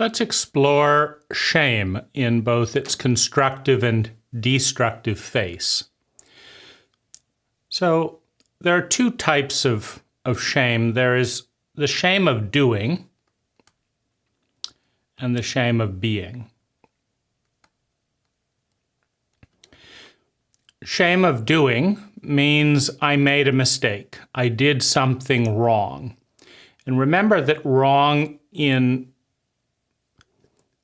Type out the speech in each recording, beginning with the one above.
Let's explore shame in both its constructive and destructive face. So there are two types of shame. There is the shame of doing and the shame of being. Shame of doing means I made a mistake. I did something wrong. And remember that wrong in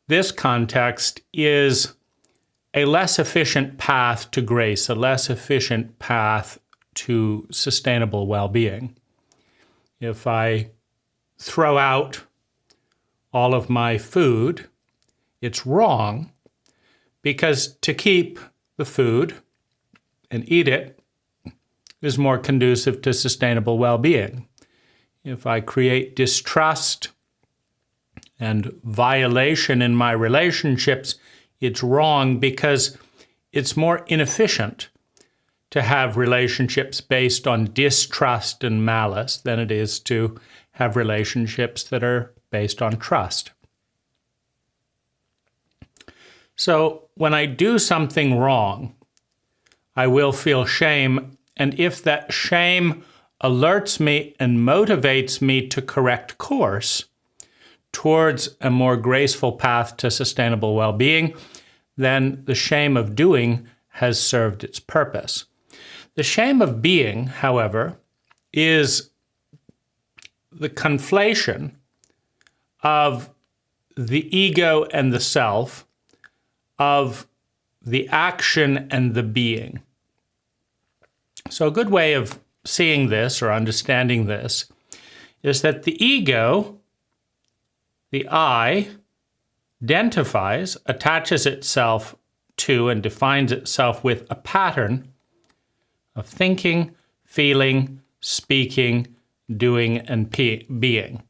this context is a less efficient path to grace, a less efficient path to sustainable well-being. If I throw out all of my food, it's wrong, because to keep the food and eat it is more conducive to sustainable well-being. If I create distrust and violation in my relationships, it's wrong because it's more inefficient to have relationships based on distrust and malice than it is to have relationships that are based on trust. So when I do something wrong, I will feel shame, and if that shame alerts me and motivates me to correct course towards a more graceful path to sustainable well-being, then the shame of doing has served its purpose. The shame of being, however, is the conflation of the ego and the self, of the action and the being. So a good way of seeing this or understanding this is that the ego, the I, identifies, attaches itself to, and defines itself with a pattern of thinking, feeling, speaking, doing, and being.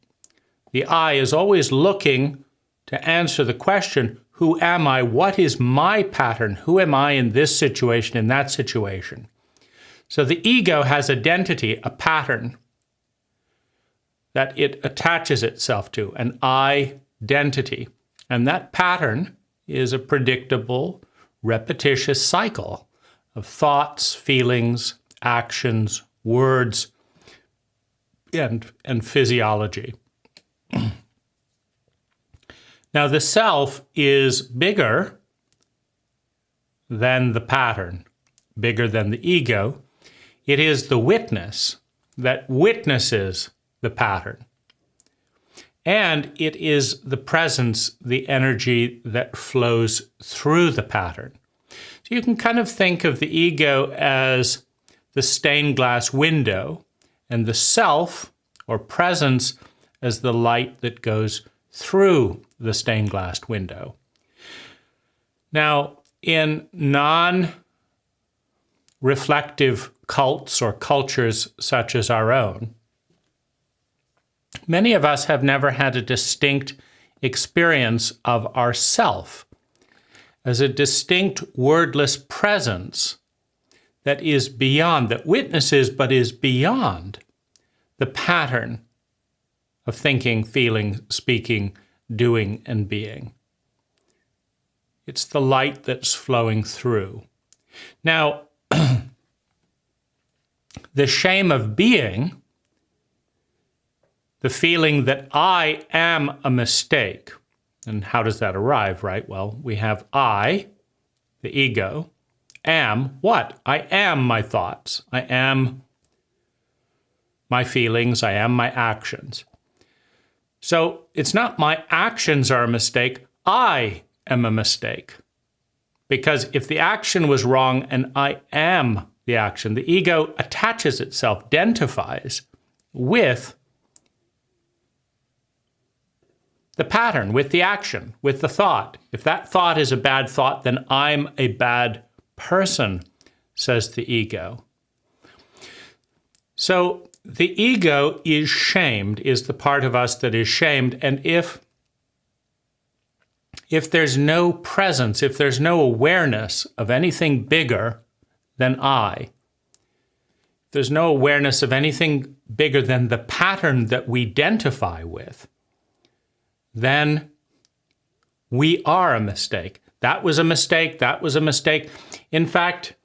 The I is always looking to answer the question, who am I? What is my pattern? Who am I in this situation, in that situation? So the ego has identity, a pattern that it attaches itself to, an identity. And that pattern is a predictable, repetitious cycle of thoughts, feelings, actions, words, and physiology. Now, the self is bigger than the pattern, bigger than the ego. It is the witness that witnesses the pattern. And it is the presence, the energy that flows through the pattern. So you can kind of think of the ego as the stained glass window and the self or presence as the light that goes through the stained glass window. Now, in non-reflective cults or cultures such as our own, many of us have never had a distinct experience of ourself as a distinct wordless presence that is beyond, that witnesses but is beyond the pattern of thinking, feeling, speaking, doing, and being. It's the light that's flowing through. Now, the shame of being, the feeling that I am a mistake. And how does that arrive, right? Well, we have I, the ego, am what? I am my thoughts. I am my feelings. I am my actions. So it's not my actions are a mistake. I am a mistake. Because if the action was wrong and I am the action, the ego attaches itself, identifies with the pattern, with the action, with the thought. If that thought is a bad thought, then I'm a bad person, says the ego. So the ego is shamed, is the part of us that is shamed. And if there's no presence, if there's no awareness of anything bigger than I, if there's no awareness of anything bigger than the pattern that we identify with, then We are a mistake. That was a mistake. That was a mistake. In fact,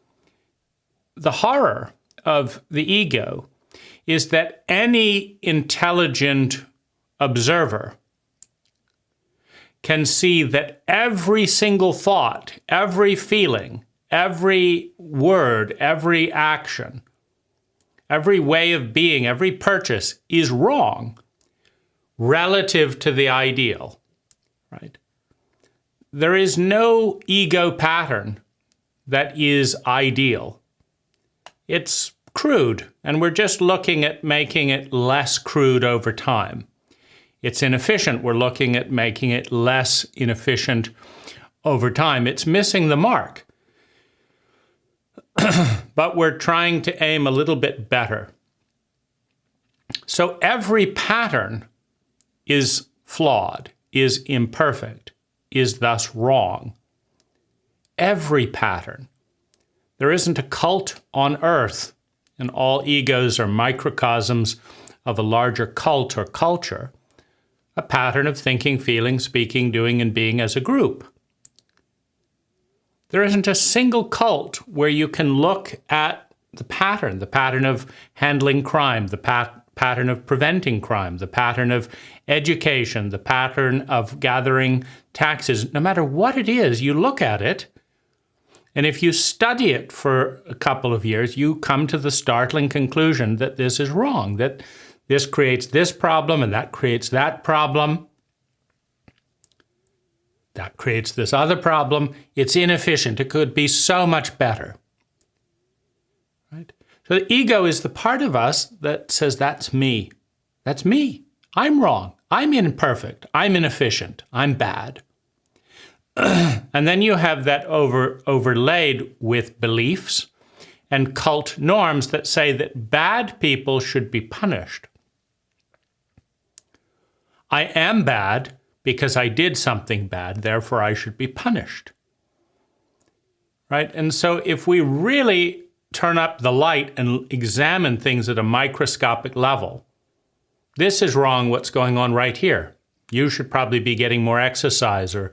the horror of the ego is that any intelligent observer can see that every single thought, every feeling, every word, every action, every way of being, every purchase is wrong relative to the ideal, right? There is no ego pattern that is ideal. It's crude, and we're just looking at making it less crude over time. It's inefficient. We're looking at making it less inefficient over time. It's missing the mark. But we're trying to aim a little bit better. So every pattern is flawed, is imperfect, is thus wrong. Every pattern. There isn't a cult on earth, and all egos are microcosms of a larger cult or culture, a pattern of thinking, feeling, speaking, doing, and being as a group. There isn't a single cult where you can look at the pattern of handling crime, the pattern of preventing crime, the pattern of education, the pattern of gathering taxes. No matter what it is, you look at it, and if you study it for a couple of years, you come to the startling conclusion that this is wrong, that this creates this problem and that creates that problem. That creates this other problem. It's inefficient. It could be so much better. Right? So the ego is the part of us that says, that's me. That's me. I'm wrong. I'm imperfect. I'm inefficient. I'm bad. And then you have that overlaid with beliefs and cult norms that say that bad people should be punished. I am bad because I did something bad, therefore I should be punished. Right? And so if we really turn up the light and examine things at a microscopic level, this is wrong, what's going on right here. You should probably be getting more exercise or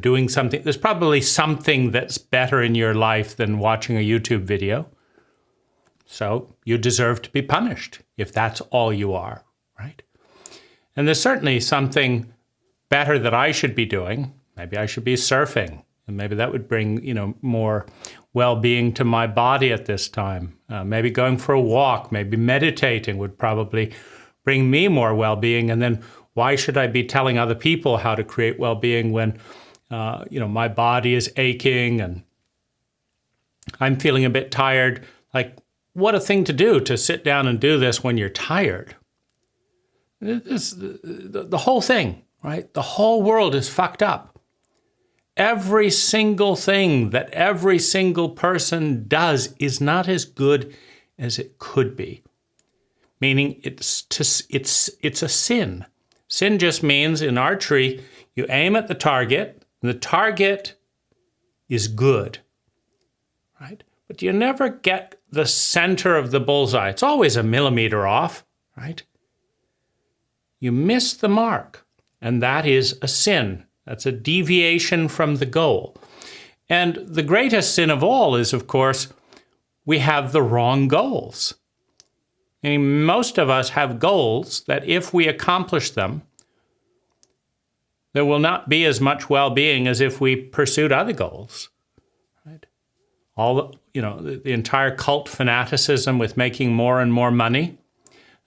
doing something. There's probably something that's better in your life than watching a YouTube video. So you deserve to be punished if that's all you are, right? And there's certainly something better that I should be doing. Maybe I should be surfing, and maybe that would bring, more well-being to my body at this time. Maybe going for a walk, maybe meditating would probably bring me more well-being. And then why should I be telling other people how to create well-being when, my body is aching and I'm feeling a bit tired? Like, what a thing to do to sit down and do this when you're tired. The whole thing. Right? The whole world is fucked up. Every single thing that every single person does is not as good as it could be. Meaning it's a sin. Sin just means in archery, you aim at the target, and the target is good. Right? But you never get the center of the bullseye. It's always a millimeter off, right? You miss the mark. And that is a sin. That's a deviation from the goal. And the greatest sin of all is, of course, we have the wrong goals. I mean, most of us have goals that if we accomplish them, there will not be as much well-being as if we pursued other goals. Right? The entire cult fanaticism with making more and more money.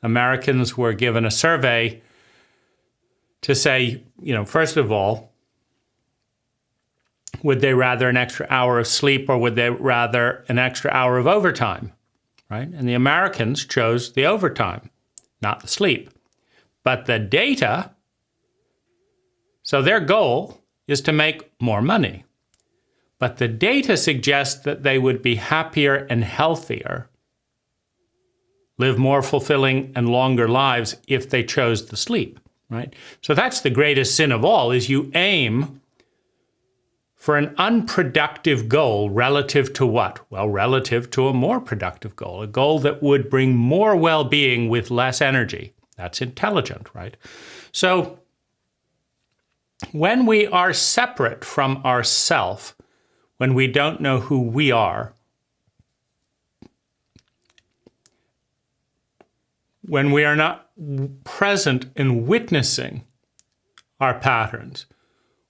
Americans were given a survey to say, first of all, would they rather an extra hour of sleep or would they rather an extra hour of overtime, right? And the Americans chose the overtime, not the sleep. But the data, so their goal is to make more money. But the data suggests that they would be happier and healthier, live more fulfilling and longer lives if they chose the sleep. Right? So that's the greatest sin of all, is you aim for an unproductive goal relative to what? Well, relative to a more productive goal, a goal that would bring more well-being with less energy. That's intelligent, right? So When we are separate from ourself, when we don't know who we are, when we are not present in witnessing our patterns,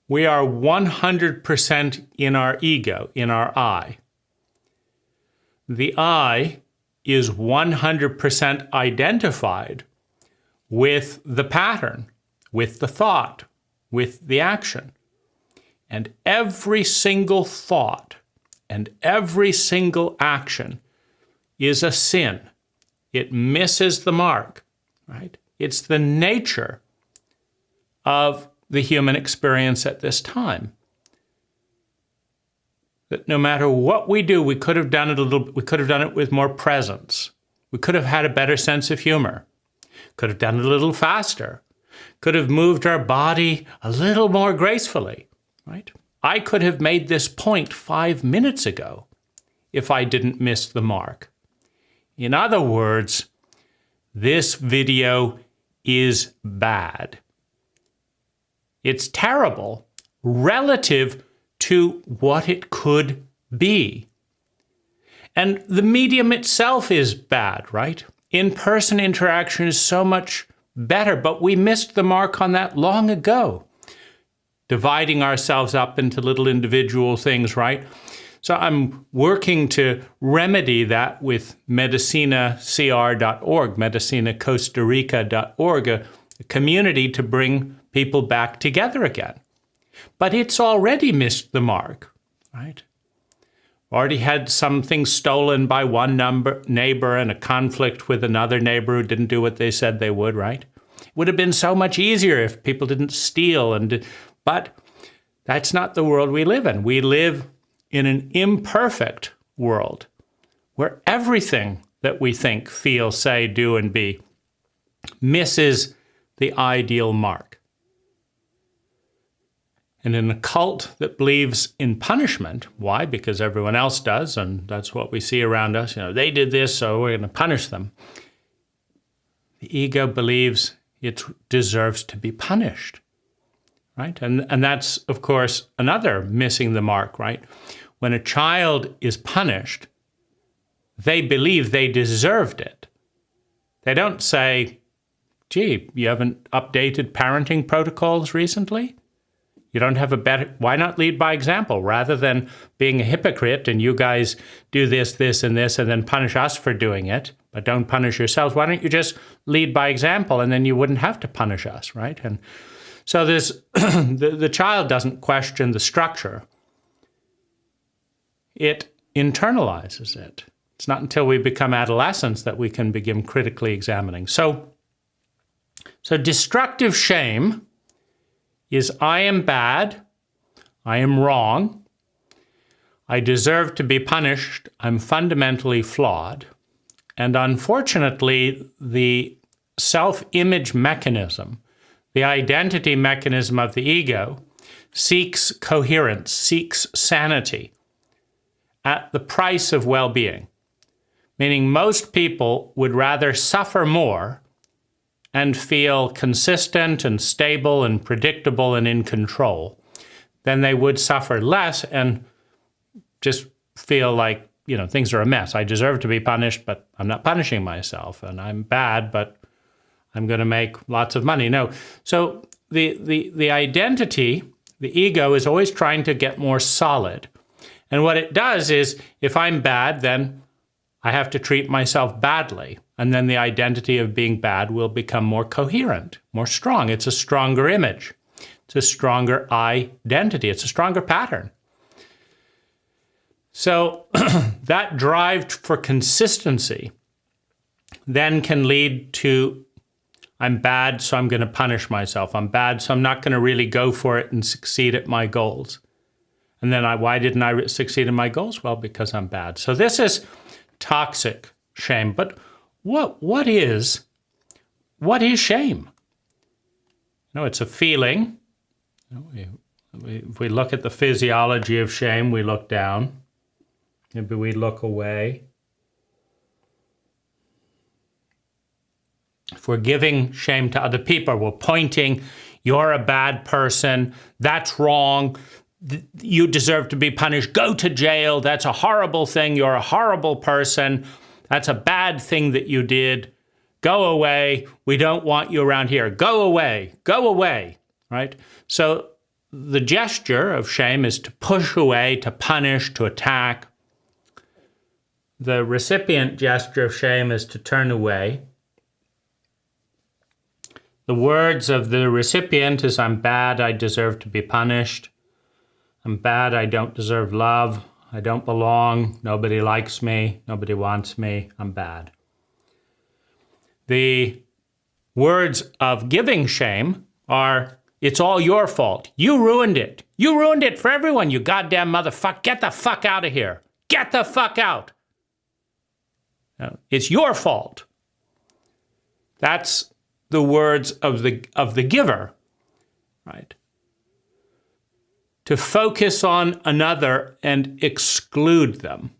we are 100% in our ego, in our I. The I is 100% identified with the pattern, with the thought, with the action. And every single thought and every single action is a sin. It misses the mark, right? It's the nature of the human experience at this time. That no matter what we do, we could have done it with more presence. We could have had a better sense of humor. Could have done it a little faster. Could have moved our body a little more gracefully, right? I could have made this point 5 minutes ago if I didn't miss the mark. In other words, this video is bad. It's terrible relative to what it could be. And the medium itself is bad, right? In-person interaction is so much better, but we missed the mark on that long ago. Dividing ourselves up into little individual things, right? So I'm working to remedy that with medicinacr.org, medicinacostarica.org, a community to bring people back together again. But it's already missed the mark, right? Already had something stolen by one neighbor and a conflict with another neighbor who didn't do what they said they would, right? It would have been so much easier if people didn't steal, but that's not the world we live in. We live in an imperfect world where everything that we think, feel, say, do, and be misses the ideal mark. And in a cult that believes in punishment, why? Because everyone else does, and that's what we see around us. They did this, so we're going to punish them. The ego believes it deserves to be punished, right? And that's, of course, another missing the mark, right? When a child is punished, they believe they deserved it. They don't say, gee, you haven't updated parenting protocols recently? You don't have a better, why not lead by example rather than being a hypocrite and you guys do this, this, and this, and then punish us for doing it, but don't punish yourselves. Why don't you just lead by example and then you wouldn't have to punish us, right? And so there's, the child doesn't question the structure. It internalizes it. It's not until we become adolescents that we can begin critically examining. So destructive shame is I am bad, I am wrong, I deserve to be punished, I'm fundamentally flawed, and unfortunately, the self-image mechanism, the identity mechanism of the ego, seeks coherence, seeks sanity at the price of well-being, meaning most people would rather suffer more and feel consistent and stable and predictable and in control than they would suffer less and just feel like, things are a mess. I deserve to be punished, but I'm not punishing myself. And I'm bad, but I'm going to make lots of money. No. So the identity, the ego, is always trying to get more solid. And what it does is, if I'm bad, then I have to treat myself badly. And then the identity of being bad will become more coherent, more strong. It's a stronger image. It's a stronger identity. It's a stronger pattern. So that drive for consistency then can lead to, I'm bad, so I'm going to punish myself. I'm bad, so I'm not going to really go for it and succeed at my goals. And then why didn't I succeed in my goals? Well, because I'm bad. So this is toxic shame. But what is shame? It's a feeling. If we look at the physiology of shame, we look down. Maybe we look away. If we're giving shame to other people, we're pointing, You're a bad person. That's wrong. You deserve to be punished. Go to jail. That's a horrible thing. You're a horrible person. That's a bad thing that you did. Go away. We don't want you around here. Go away. Go away. Right? So the gesture of shame is to push away, to punish, to attack. The recipient gesture of shame is to turn away. The words of the recipient is, I'm bad, I deserve to be punished. I'm bad, I don't deserve love. I don't belong. Nobody likes me. Nobody wants me. I'm bad. The words of giving shame are, it's all your fault. You ruined it. You ruined it for everyone, you goddamn motherfucker. Get the fuck out of here. Get the fuck out. No, it's your fault. That's the words of the giver, right? To focus on another and exclude them.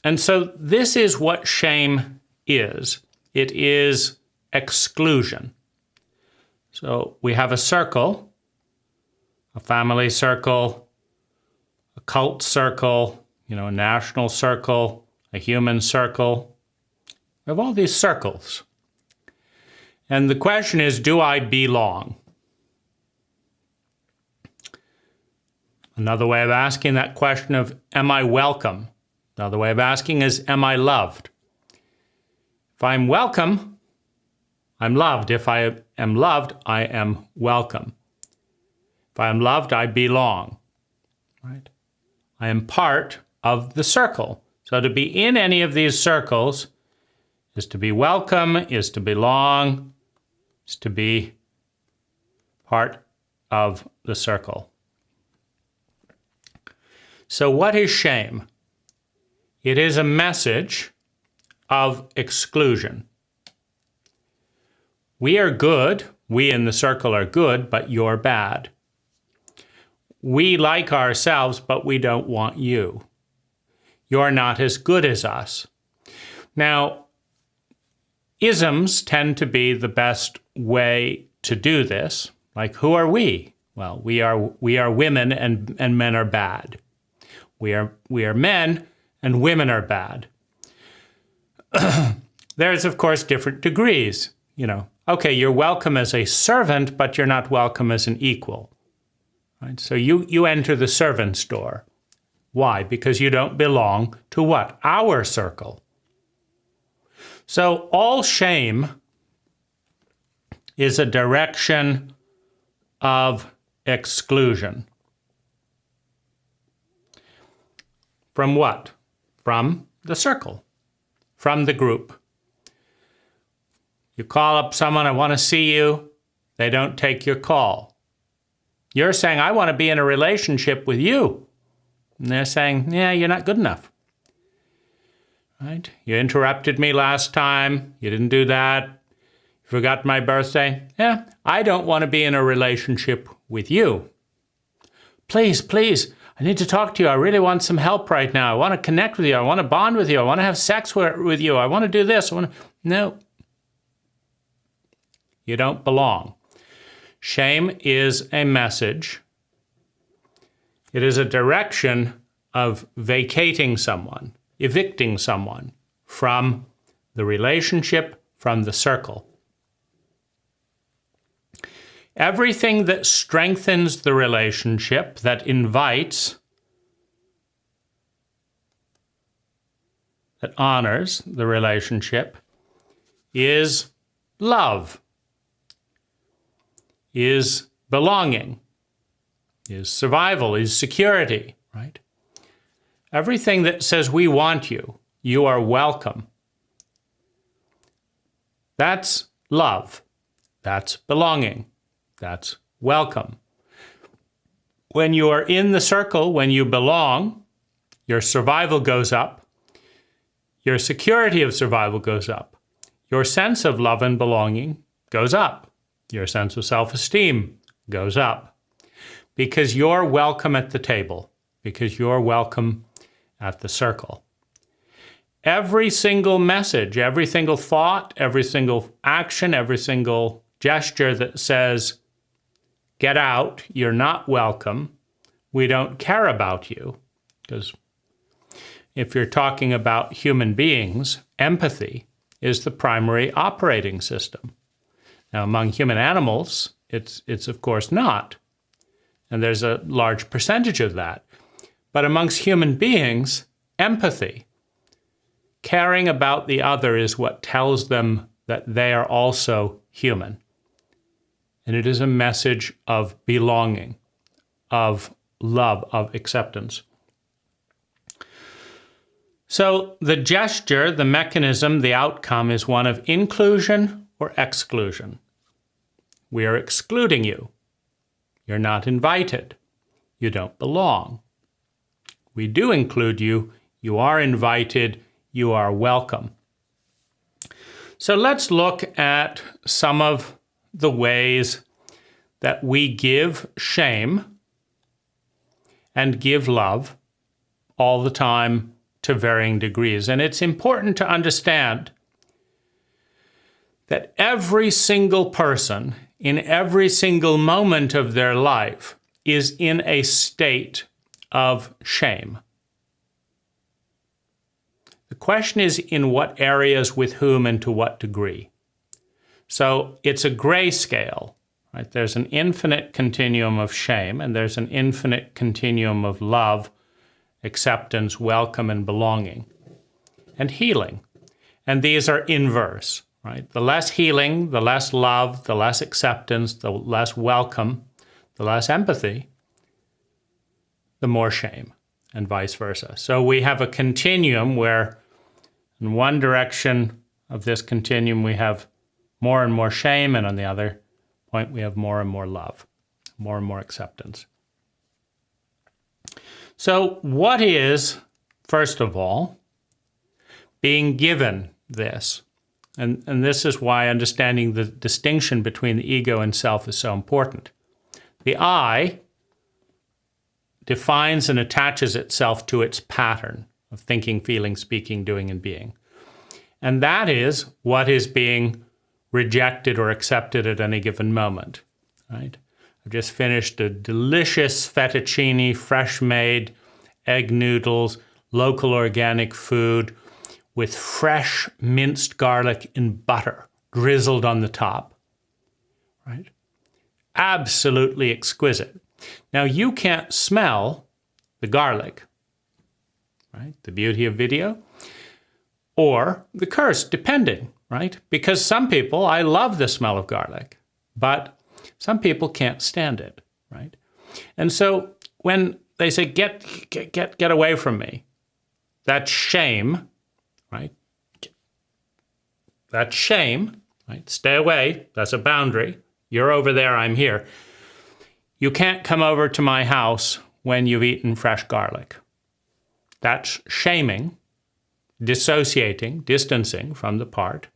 And so this is what shame is. It is exclusion. So we have a circle, a family circle, a cult circle, a national circle, a human circle. We have all these circles. And the question is, do I belong? Another way of asking that question of, am I welcome? Another way of asking is, am I loved? If I'm welcome, I'm loved. If I am loved, I am welcome. If I am loved, I belong. Right? I am part of the circle. So to be in any of these circles is to be welcome, is to belong, is to be part of the circle. So what is shame? It is a message of exclusion. We are good, we in the circle are good, but you're bad. We like ourselves, but we don't want you. You're not as good as us. Now, isms tend to be the best way to do this. Like, who are we? Well, we are women and men are bad. We are men and women are bad. There's, of course, different degrees. Okay, you're welcome as a servant, but you're not welcome as an equal. Right? So you enter the servant's door. Why? Because you don't belong to what? Our circle. So all shame is a direction of exclusion. From what? From the circle, from the group. You call up someone, I want to see you. They don't take your call. You're saying, I want to be in a relationship with you. And they're saying, yeah, you're not good enough. Right? You interrupted me last time. You didn't do that. You forgot my birthday. Yeah, I don't want to be in a relationship with you. Please, I need to talk to you. I really want some help right now. I want to connect with you. I want to bond with you. I want to have sex with you. I want to do this. No. You don't belong. Shame is a message. It is a direction of vacating someone, evicting someone from the relationship, from the circle. Everything that strengthens the relationship, that invites, that honors the relationship, is love, is belonging, is survival, is security, right? Everything that says we want you, you are welcome. That's love. That's belonging. That's welcome. When you are in the circle, when you belong, your survival goes up. Your security of survival goes up. Your sense of love and belonging goes up. Your sense of self-esteem goes up. Because you're welcome at the table. Because you're welcome at the circle. Every single message, every single thought, every single action, every single gesture that says, get out, you're not welcome, we don't care about you. Because if you're talking about human beings, empathy is the primary operating system. Now, among human animals, it's of course not. And there's a large percentage of that. But amongst human beings, empathy, caring about the other, is what tells them that they are also human. And it is a message of belonging, of love, of acceptance. So the gesture, the mechanism, the outcome is one of inclusion or exclusion. We are excluding you. You're not invited. You don't belong. We do include you. You are invited. You are welcome. So let's look at some of the ways that we give shame and give love all the time to varying degrees. And it's important to understand that every single person in every single moment of their life is in a state of shame. The question is in what areas, with whom, and to what degree. So it's a gray scale, right? There's an infinite continuum of shame, and there's an infinite continuum of love, acceptance, welcome, and belonging, and healing. And these are inverse, right? The less healing, the less love, the less acceptance, the less welcome, the less empathy, the more shame, and vice versa. So we have a continuum where in one direction of this continuum we have more and more shame, and on the other point we have more and more love, more and more acceptance. So what is, first of all, being given this? And this is why understanding the distinction between the ego and self is so important. The I defines and attaches itself to its pattern of thinking, feeling, speaking, doing, and being. And that is what is being rejected or accepted at any given moment, right? I've just finished a delicious fettuccine, fresh-made egg noodles, local organic food with fresh minced garlic and butter drizzled on the top, right? Absolutely exquisite. Now, you can't smell the garlic, right? The beauty of video, or the curse, depending, right? Because some people, I love the smell of garlic, but some people can't stand it, right? And so when they say, get away from me, that's shame, right? That's shame, right? Stay away, that's a boundary. You're over there, I'm here. You can't come over to my house when you've eaten fresh garlic. That's shaming, dissociating, distancing from the part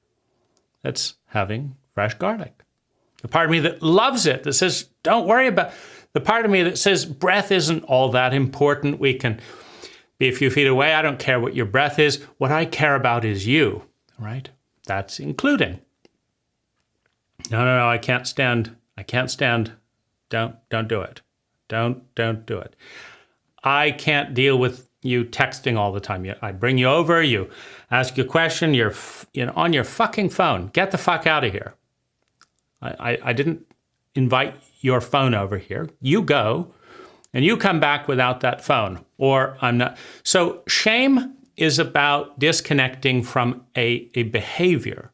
that's having fresh garlic. The part of me that loves it, that says, don't worry about, the part of me that says breath isn't all that important. We can be a few feet away. I don't care what your breath is. What I care about is you, right? That's including. No, I can't stand. Don't do it. Don't do it. I can't deal with you texting all the time. I bring you over, you ask you a question, you're on your fucking phone. Get the fuck out of here. I didn't invite your phone over here. You go, and you come back without that phone, or I'm not. So shame is about disconnecting from a behavior,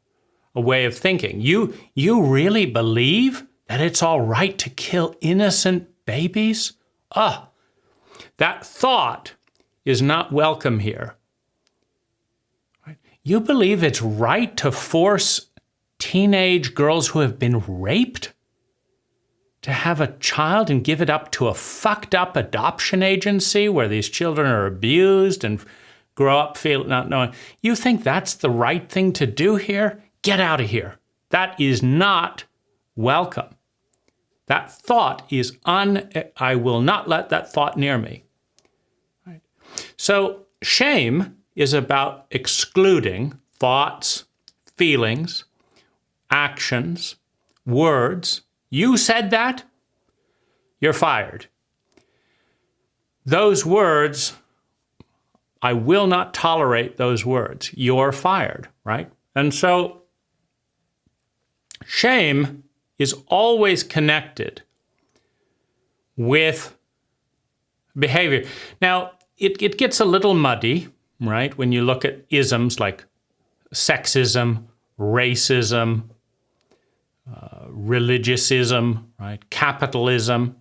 a way of thinking. You really believe that it's all right to kill innocent babies? That thought is not welcome here. Right? You believe it's right to force teenage girls who have been raped to have a child and give it up to a fucked up adoption agency where these children are abused and grow up not knowing. You think that's the right thing to do here? Get out of here. That is not welcome. That thought is I will not let that thought near me. Right? So shame is about excluding thoughts, feelings, actions, words. You said that? you're fired. Those words, I will not tolerate those words. You're fired, right? And so shame is always connected with behavior. Now, it gets a little muddy, right? When you look at isms like sexism, racism, religiousism, right? Capitalism.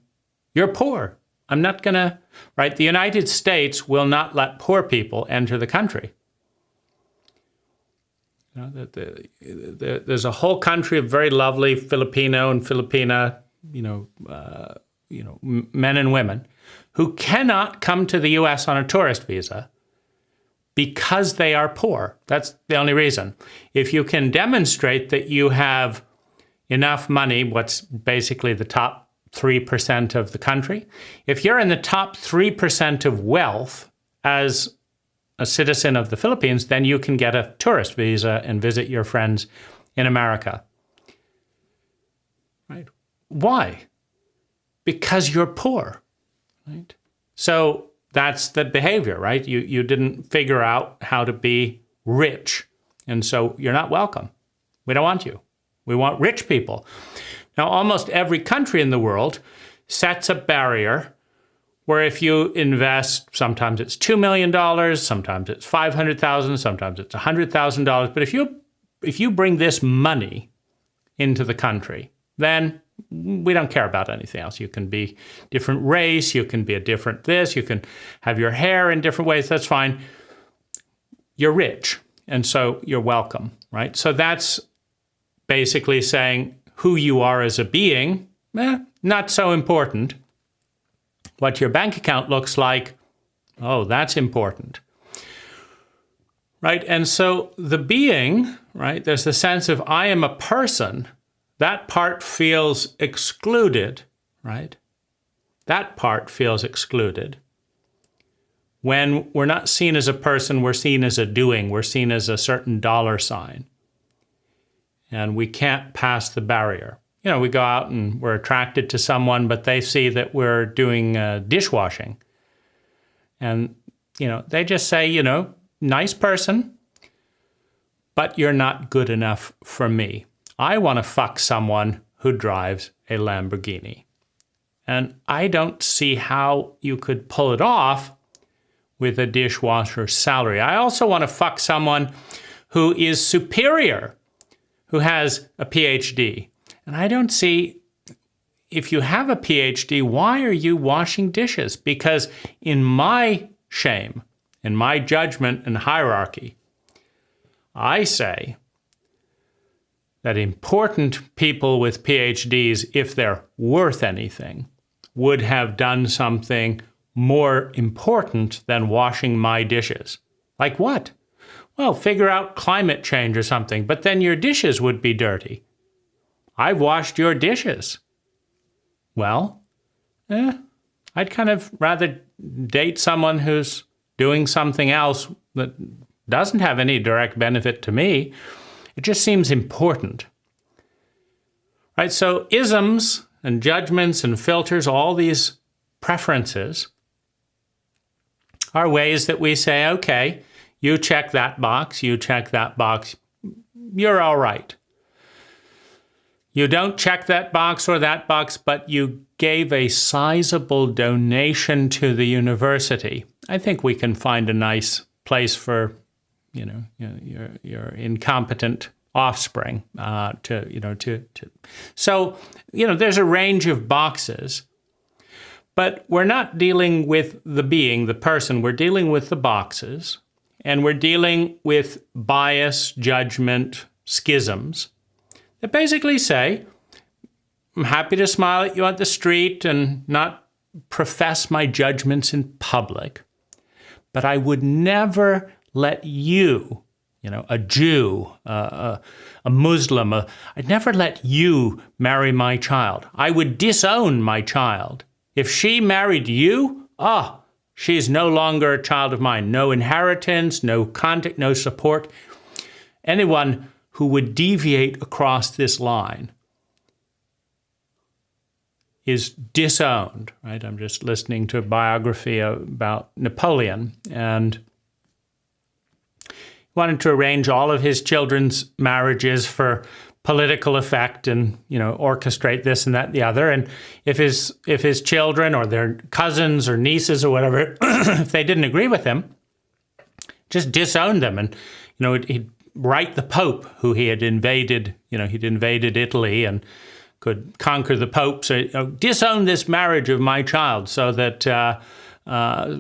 You're poor. I'm not going to, right? The United States will not let poor people enter the country. You know, there's a whole country of very lovely Filipino and Filipina, men and women who cannot come to the U.S. on a tourist visa because they are poor. That's the only reason. If you can demonstrate that you have enough money, what's basically the top 3% of the country, if you're in the top 3% of wealth as a citizen of the Philippines, then you can get a tourist visa and visit your friends in America. Right? Why? Because you're poor. Right? So that's the behavior, right? You didn't figure out how to be rich, and so you're not welcome. We don't want you. We want rich people. Now, almost every country in the world sets a barrier where if you invest, sometimes it's $2 million, sometimes it's $500,000, sometimes it's $100,000. But if you bring this money into the country, then we don't care about anything else. You can be different race, you can be a different this, you can have your hair in different ways, that's fine. You're rich, and so you're welcome, right? So that's basically saying who you are as a being, not so important. What your bank account looks like, oh, that's important. Right? And so the being, right, there's the sense of I am a person. That part feels excluded, right? That part feels excluded. When we're not seen as a person, we're seen as a doing. We're seen as a certain dollar sign. And we can't pass the barrier. You know, we go out and we're attracted to someone, but they see that we're doing dishwashing. And, they just say, nice person, but you're not good enough for me. I want to fuck someone who drives a Lamborghini. And I don't see how you could pull it off with a dishwasher's salary. I also want to fuck someone who is superior, who has a PhD. And I don't see, if you have a PhD, why are you washing dishes? Because in my shame, in my judgment and hierarchy, I say that important people with PhDs, if they're worth anything, would have done something more important than washing my dishes. Like what? Well, figure out climate change or something, but then your dishes would be dirty. I've washed your dishes. Well, I'd kind of rather date someone who's doing something else that doesn't have any direct benefit to me. It just seems important. Right? So isms and judgments and filters, all these preferences are ways that we say, okay, you check that box, you're all right. You don't check that box or that box, but you gave a sizable donation to the university. I think we can find a nice place for, your incompetent offspring So, there's a range of boxes, but we're not dealing with the being, the person. We're dealing with the boxes, and we're dealing with bias, judgment, schisms that basically say, I'm happy to smile at you at the street and not profess my judgments in public, but I would never let you, a Jew, a Muslim, I'd never let you marry my child. I would disown my child. If she married you, she's no longer a child of mine. No inheritance, no contact, no support. Anyone who would deviate across this line is disowned, right? I'm just listening to a biography about Napoleon, and he wanted to arrange all of his children's marriages for political effect and, orchestrate this and that and the other. And if his children or their cousins or nieces or whatever, if they didn't agree with him, just disowned them. And, he'd write the Pope, who he had invaded, he'd invaded Italy and could conquer the Pope. So disown this marriage of my child so that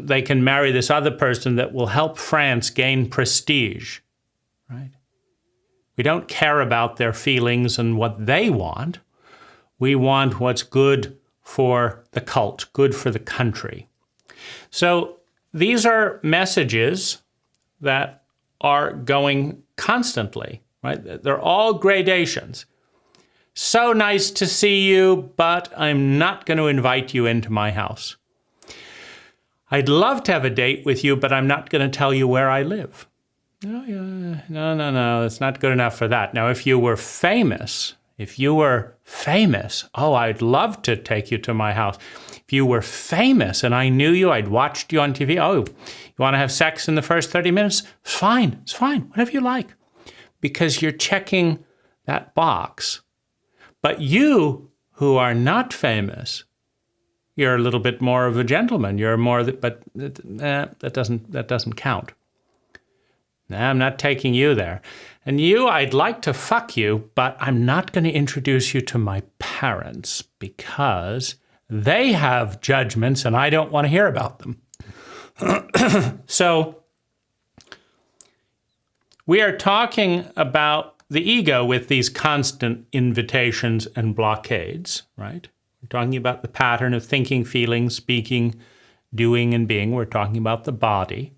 they can marry this other person that will help France gain prestige, right? We don't care about their feelings and what they want. We want what's good for the cult, good for the country. So these are messages that are going constantly, right? They're all gradations. So nice to see you, but I'm not going to invite you into my house. I'd love to have a date with you, but I'm not going to tell you where I live. No, it's not good enough for that. Now, if you were famous, oh, I'd love to take you to my house. If you were famous and I knew you, I'd watched you on TV. Oh, you want to have sex in the first 30 minutes? It's fine, whatever you like. Because you're checking that box. But you, who are not famous, you're a little bit more of a gentleman. You're more, but that doesn't count. Nah, I'm not taking you there. And you, I'd like to fuck you, but I'm not going to introduce you to my parents because they have judgments and I don't want to hear about them. So we are talking about the ego with these constant invitations and blockades, right? We're talking about the pattern of thinking, feeling, speaking, doing, and being. We're talking about the body.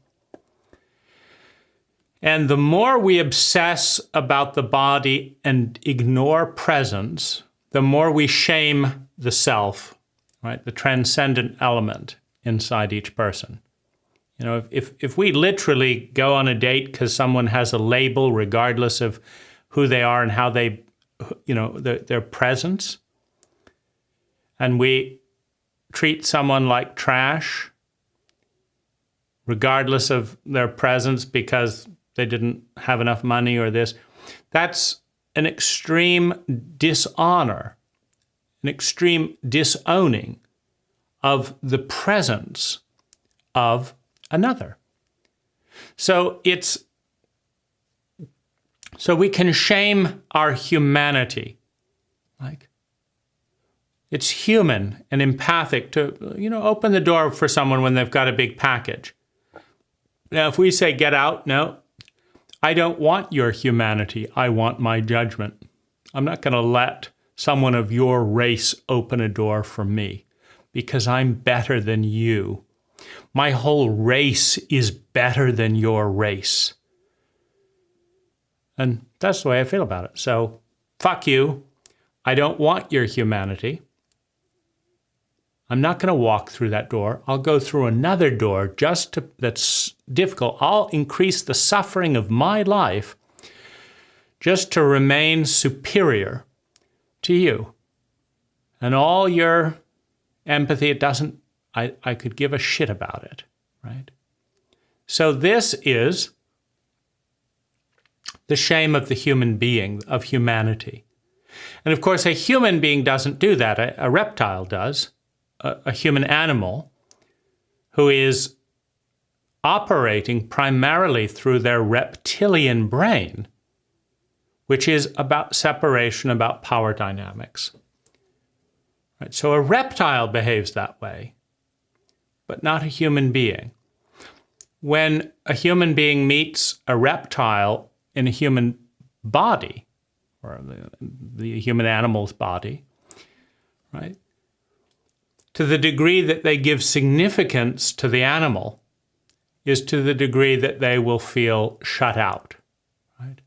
And the more we obsess about the body and ignore presence, the more we shame the self, right? The transcendent element inside each person. If we literally go on a date because someone has a label, regardless of who they are and how they, their presence, and we treat someone like trash, regardless of their presence because they didn't have enough money or this, that's an extreme dishonor, an extreme disowning of the presence of another. So we can shame our humanity. Like, it's human and empathic to, open the door for someone when they've got a big package. Now, if we say, get out, no, I don't want your humanity. I want my judgment. I'm not going to let someone of your race open a door for me because I'm better than you. My whole race is better than your race. And that's the way I feel about it. So, fuck you. I don't want your humanity. I'm not going to walk through that door. I'll go through another door that's difficult. I'll increase the suffering of my life just to remain superior to you. And all your empathy, I could give a shit about it, right? So this is the shame of the human being, of humanity. And of course, a human being doesn't do that. A reptile does. A human animal who is operating primarily through their reptilian brain, which is about separation, about power dynamics. Right? So a reptile behaves that way, but not a human being. When a human being meets a reptile in a human body, or the human animal's body, right? To the degree that they give significance to the animal is to the degree that they will feel shut out. Right?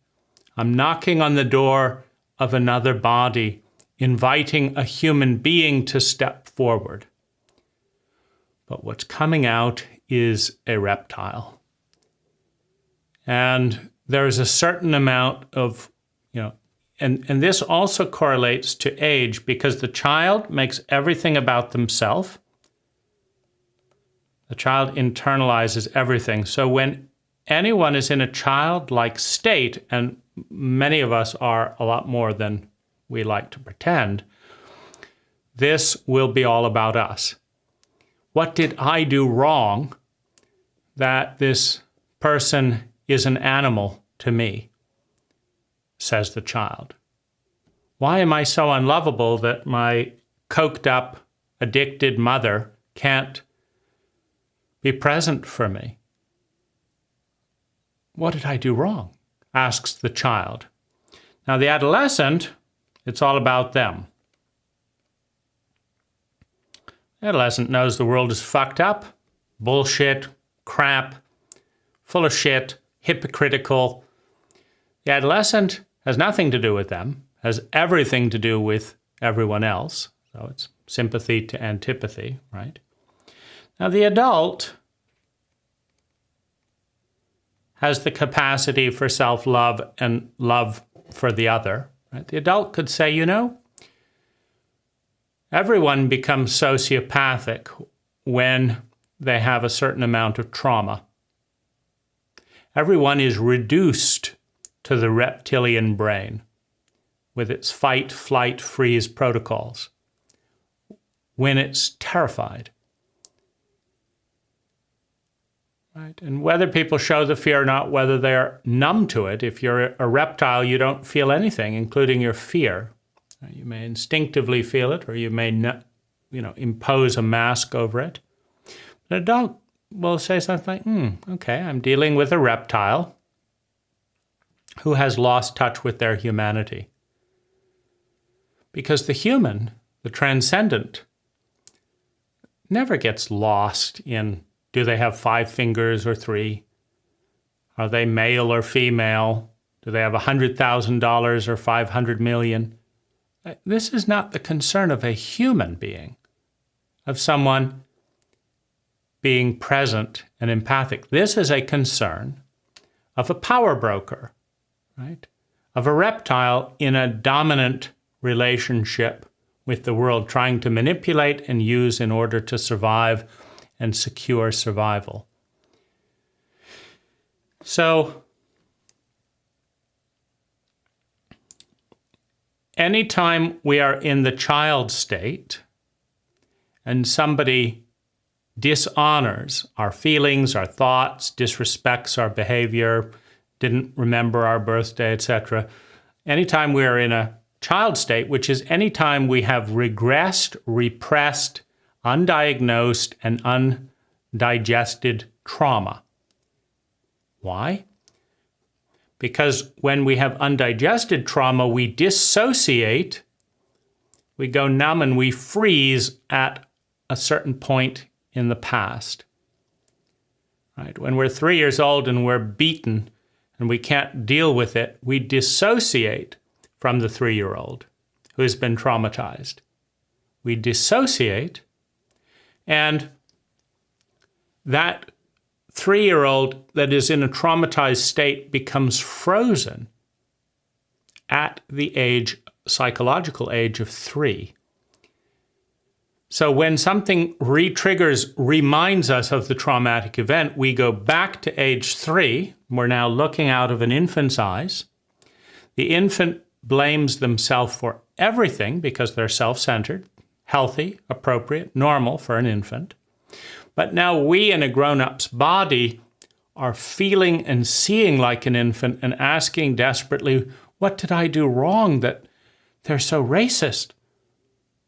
I'm knocking on the door of another body, inviting a human being to step forward. But what's coming out is a reptile. And there's a certain amount of, And this also correlates to age because the child makes everything about themselves. The child internalizes everything. So when anyone is in a childlike state, and many of us are a lot more than we like to pretend, this will be all about us. What did I do wrong that this person is an animal to me, says the child. Why am I so unlovable that my coked up, addicted mother can't be present for me? What did I do wrong? Asks the child. Now the adolescent, it's all about them. The adolescent knows the world is fucked up, bullshit, crap, full of shit, hypocritical. The adolescent has nothing to do with them, has everything to do with everyone else. So it's sympathy to antipathy, right? Now the adult has the capacity for self-love and love for the other. Right? The adult could say, you know, everyone becomes sociopathic when they have a certain amount of trauma. Everyone is reduced to the reptilian brain with its fight, flight, freeze protocols when it's terrified. Right? And whether people show the fear or not, whether they're numb to it, if you're a reptile, you don't feel anything, including your fear. You may instinctively feel it, or you may not, impose a mask over it. But an adult will say something like, okay, I'm dealing with a reptile who has lost touch with their humanity. Because the human, the transcendent, never gets lost in, do they have 5 fingers or 3? Are they male or female? Do they have $100,000 or 500 million? This is not the concern of a human being, of someone being present and empathic. This is a concern of a power broker, right? Of a reptile in a dominant relationship with the world, trying to manipulate and use in order to survive and secure survival. So, anytime we are in the child state and somebody dishonors our feelings, our thoughts, disrespects our behavior, didn't remember our birthday, etc., anytime we are in a child state, which is anytime we have regressed, repressed, undiagnosed, and undigested trauma. Why? Because when we have undigested trauma, we dissociate, we go numb, and we freeze at a certain point in the past. Right? When we're 3 years old and we're beaten and we can't deal with it, we dissociate from the 3-year-old who has been traumatized. We dissociate, and that 3-year-old that is in a traumatized state becomes frozen at the psychological age of 3. So when something re-triggers, reminds us of the traumatic event, we go back to age 3. We're now looking out of an infant's eyes. The infant blames themselves for everything because they're self-centered, healthy, appropriate, normal for an infant. But now we in a grown-up's body are feeling and seeing like an infant and asking desperately, what did I do wrong that they're so racist?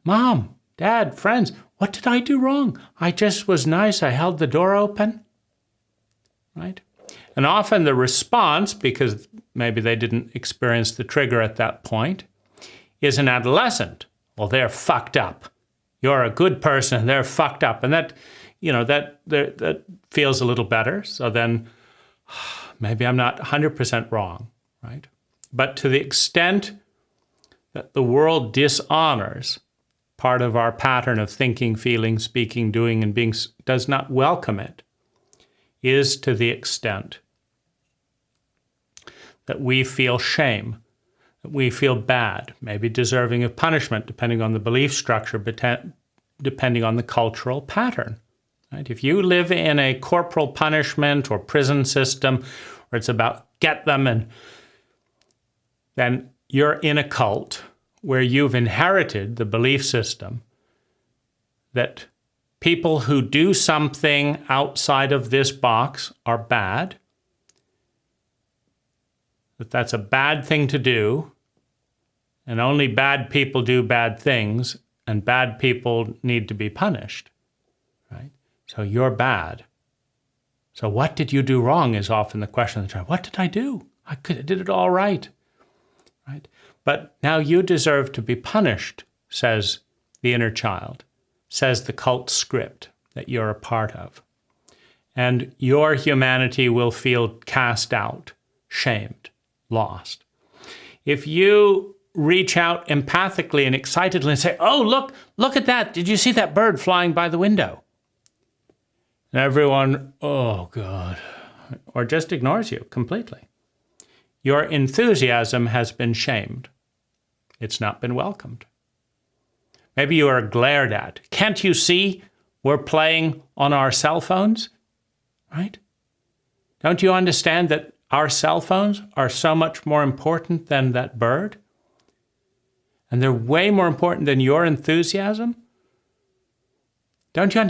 Mom, Dad, friends, what did I do wrong? I just was nice. I held the door open. Right? And often the response, because maybe they didn't experience the trigger at that point, is an adolescent. Well, they're fucked up. You're a good person, they're fucked up. And that feels a little better. So then maybe I'm not 100% wrong, right? But to the extent that the world dishonors part of our pattern of thinking, feeling, speaking, doing, and being, does not welcome it, is to the extent that we feel shame, We feel bad, maybe deserving of punishment, depending on the belief structure, but depending on the cultural pattern. Right? If you live in a corporal punishment or prison system where it's about get them, and then you're in a cult where you've inherited the belief system that people who do something outside of this box are bad, that that's a bad thing to do, and only bad people do bad things, and bad people need to be punished, right? So you're bad. So what did you do wrong is often the question of the child. What did I do? I did it all right, right? But now you deserve to be punished, says the inner child, says the cult script that you're a part of. And your humanity will feel cast out, shamed, lost. If you reach out empathically and excitedly and say, oh, look at that. Did you see that bird flying by the window? And everyone, oh, God, or just ignores you completely. Your enthusiasm has been shamed. It's not been welcomed. Maybe you are glared at. Can't you see we're playing on our cell phones? Right? Don't you understand that our cell phones are so much more important than that bird? And they're way more important than your enthusiasm? Don't you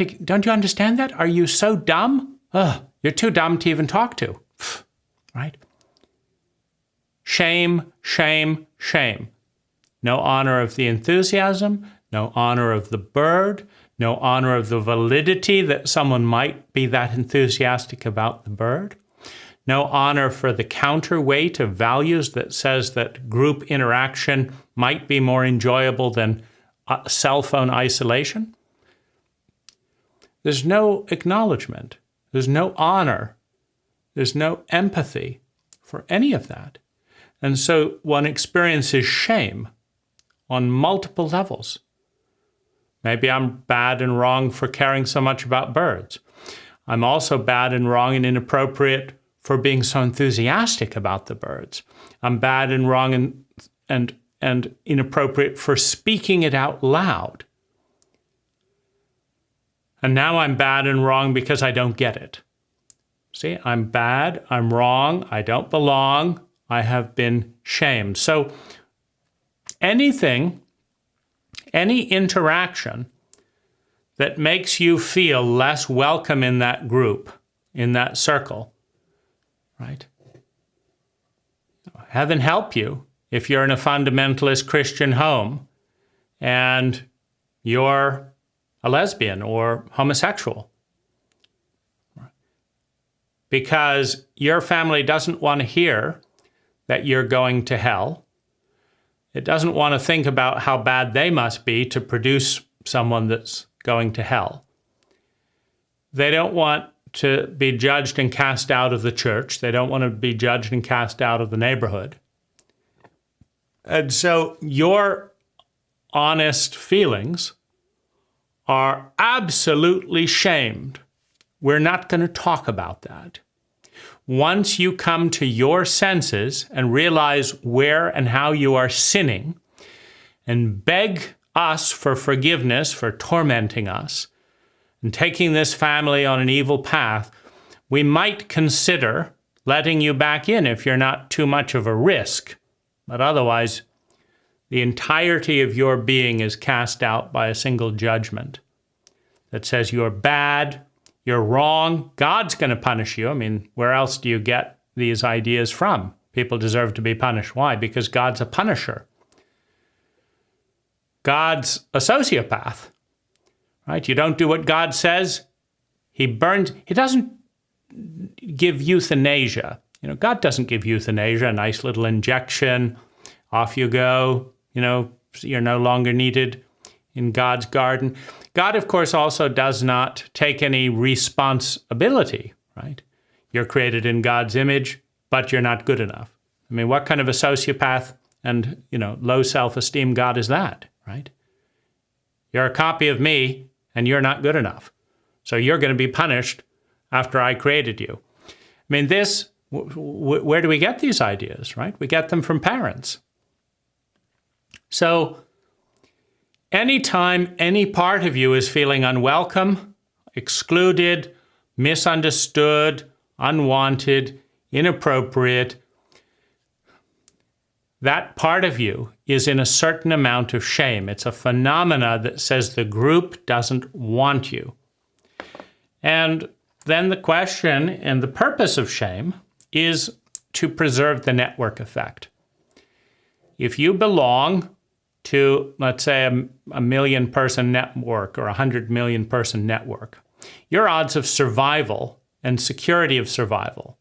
understand that? Are you so dumb? You're too dumb to even talk to. Right? Shame, shame, shame. No honor of the enthusiasm, no honor of the bird, no honor of the validity that someone might be that enthusiastic about the bird, no honor for the counterweight of values that says that group interaction might be more enjoyable than cell phone isolation. There's no acknowledgement. There's no honor. There's no empathy for any of that. And so one experiences shame on multiple levels. Maybe I'm bad and wrong for caring so much about birds. I'm also bad and wrong and inappropriate for being so enthusiastic about the birds. I'm bad and wrong and inappropriate for speaking it out loud. And now I'm bad and wrong because I don't get it. See, I'm bad, I'm wrong, I don't belong, I have been shamed. So anything, any interaction that makes you feel less welcome in that group, in that circle, right? Heaven help you if you're in a fundamentalist Christian home and you're a lesbian or homosexual, because your family doesn't want to hear that you're going to hell. It doesn't want to think about how bad they must be to produce someone that's going to hell. They don't want to be judged and cast out of the church. They don't want to be judged and cast out of the neighborhood. And so your honest feelings are absolutely shamed. We're not going to talk about that. Once you come to your senses and realize where and how you are sinning and beg us for forgiveness for tormenting us and taking this family on an evil path, we might consider letting you back in if you're not too much of a risk. But otherwise, the entirety of your being is cast out by a single judgment that says you're bad, you're wrong, God's going to punish you. I mean, where else do you get these ideas from? People deserve to be punished. Why? Because God's a punisher. God's a sociopath, right? You don't do what God says, he burns. He doesn't give euthanasia. You know, God doesn't give euthanasia, a nice little injection, off you go, you know, you're no longer needed in God's garden. God, of course, also does not take any responsibility, right? You're created in God's image, but you're not good enough. I mean, what kind of a sociopath and, you know, low self-esteem God is that, right? You're a copy of me, and you're not good enough. So you're going to be punished after I created you. I mean, where do we get these ideas, right? We get them from parents. So anytime any part of you is feeling unwelcome, excluded, misunderstood, unwanted, inappropriate, that part of you is in a certain amount of shame. It's a phenomena that says the group doesn't want you. And then the question and the purpose of shame is to preserve the network effect. If you belong to, let's say, a million-person network or 100 million-person network, your odds of survival and security of survival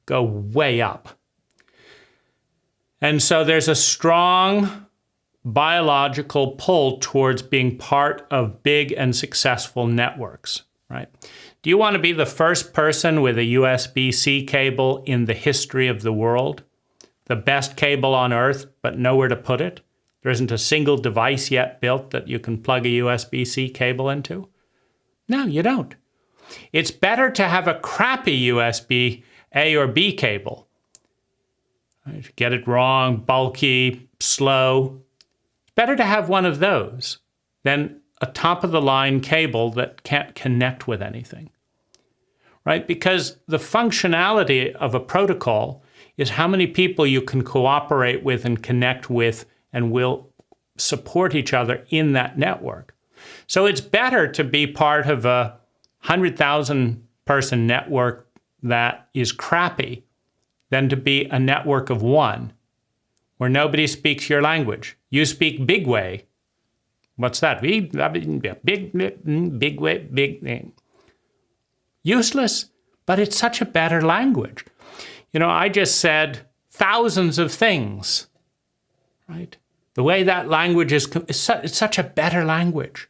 go way up. And so there's a strong biological pull towards being part of big and successful networks, right? Do you want to be the first person with a USB-C cable in the history of the world? The best cable on Earth, but nowhere to put it? There isn't a single device yet built that you can plug a USB-C cable into? No, you don't. It's better to have a crappy USB A or B cable. Right? Get it wrong, bulky, slow. It's better to have one of those than a top-of-the-line cable that can't connect with anything. Right? Because the functionality of a protocol is how many people you can cooperate with and connect with and will support each other in that network. So it's better to be part of a 100,000 person network that is crappy than to be a network of one where nobody speaks your language. You speak big way. What's that? Big way, big. Useless, but it's such a better language. You know, I just said thousands of things, right? The way that language is it's such a better language.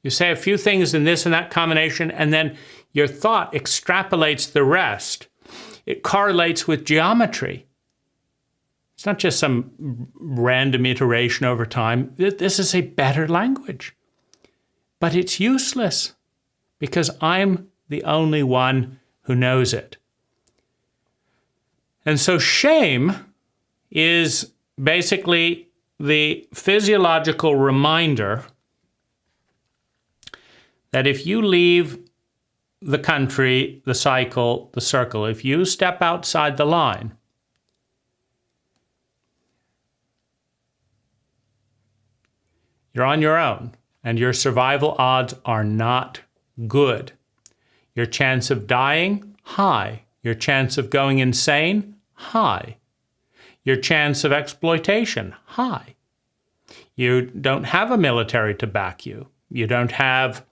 You say a few things in this and that combination, and then your thought extrapolates the rest. It correlates with geometry. It's not just some random iteration over time. This is a better language. But it's useless because I'm the only one who knows it. And so shame is basically the physiological reminder that if you leave the country, the cycle, the circle, if you step outside the line, you're on your own, and your survival odds are not good. Your chance of dying, high. Your chance of going insane, high. Your chance of exploitation, high. You don't have a military to back you. You don't have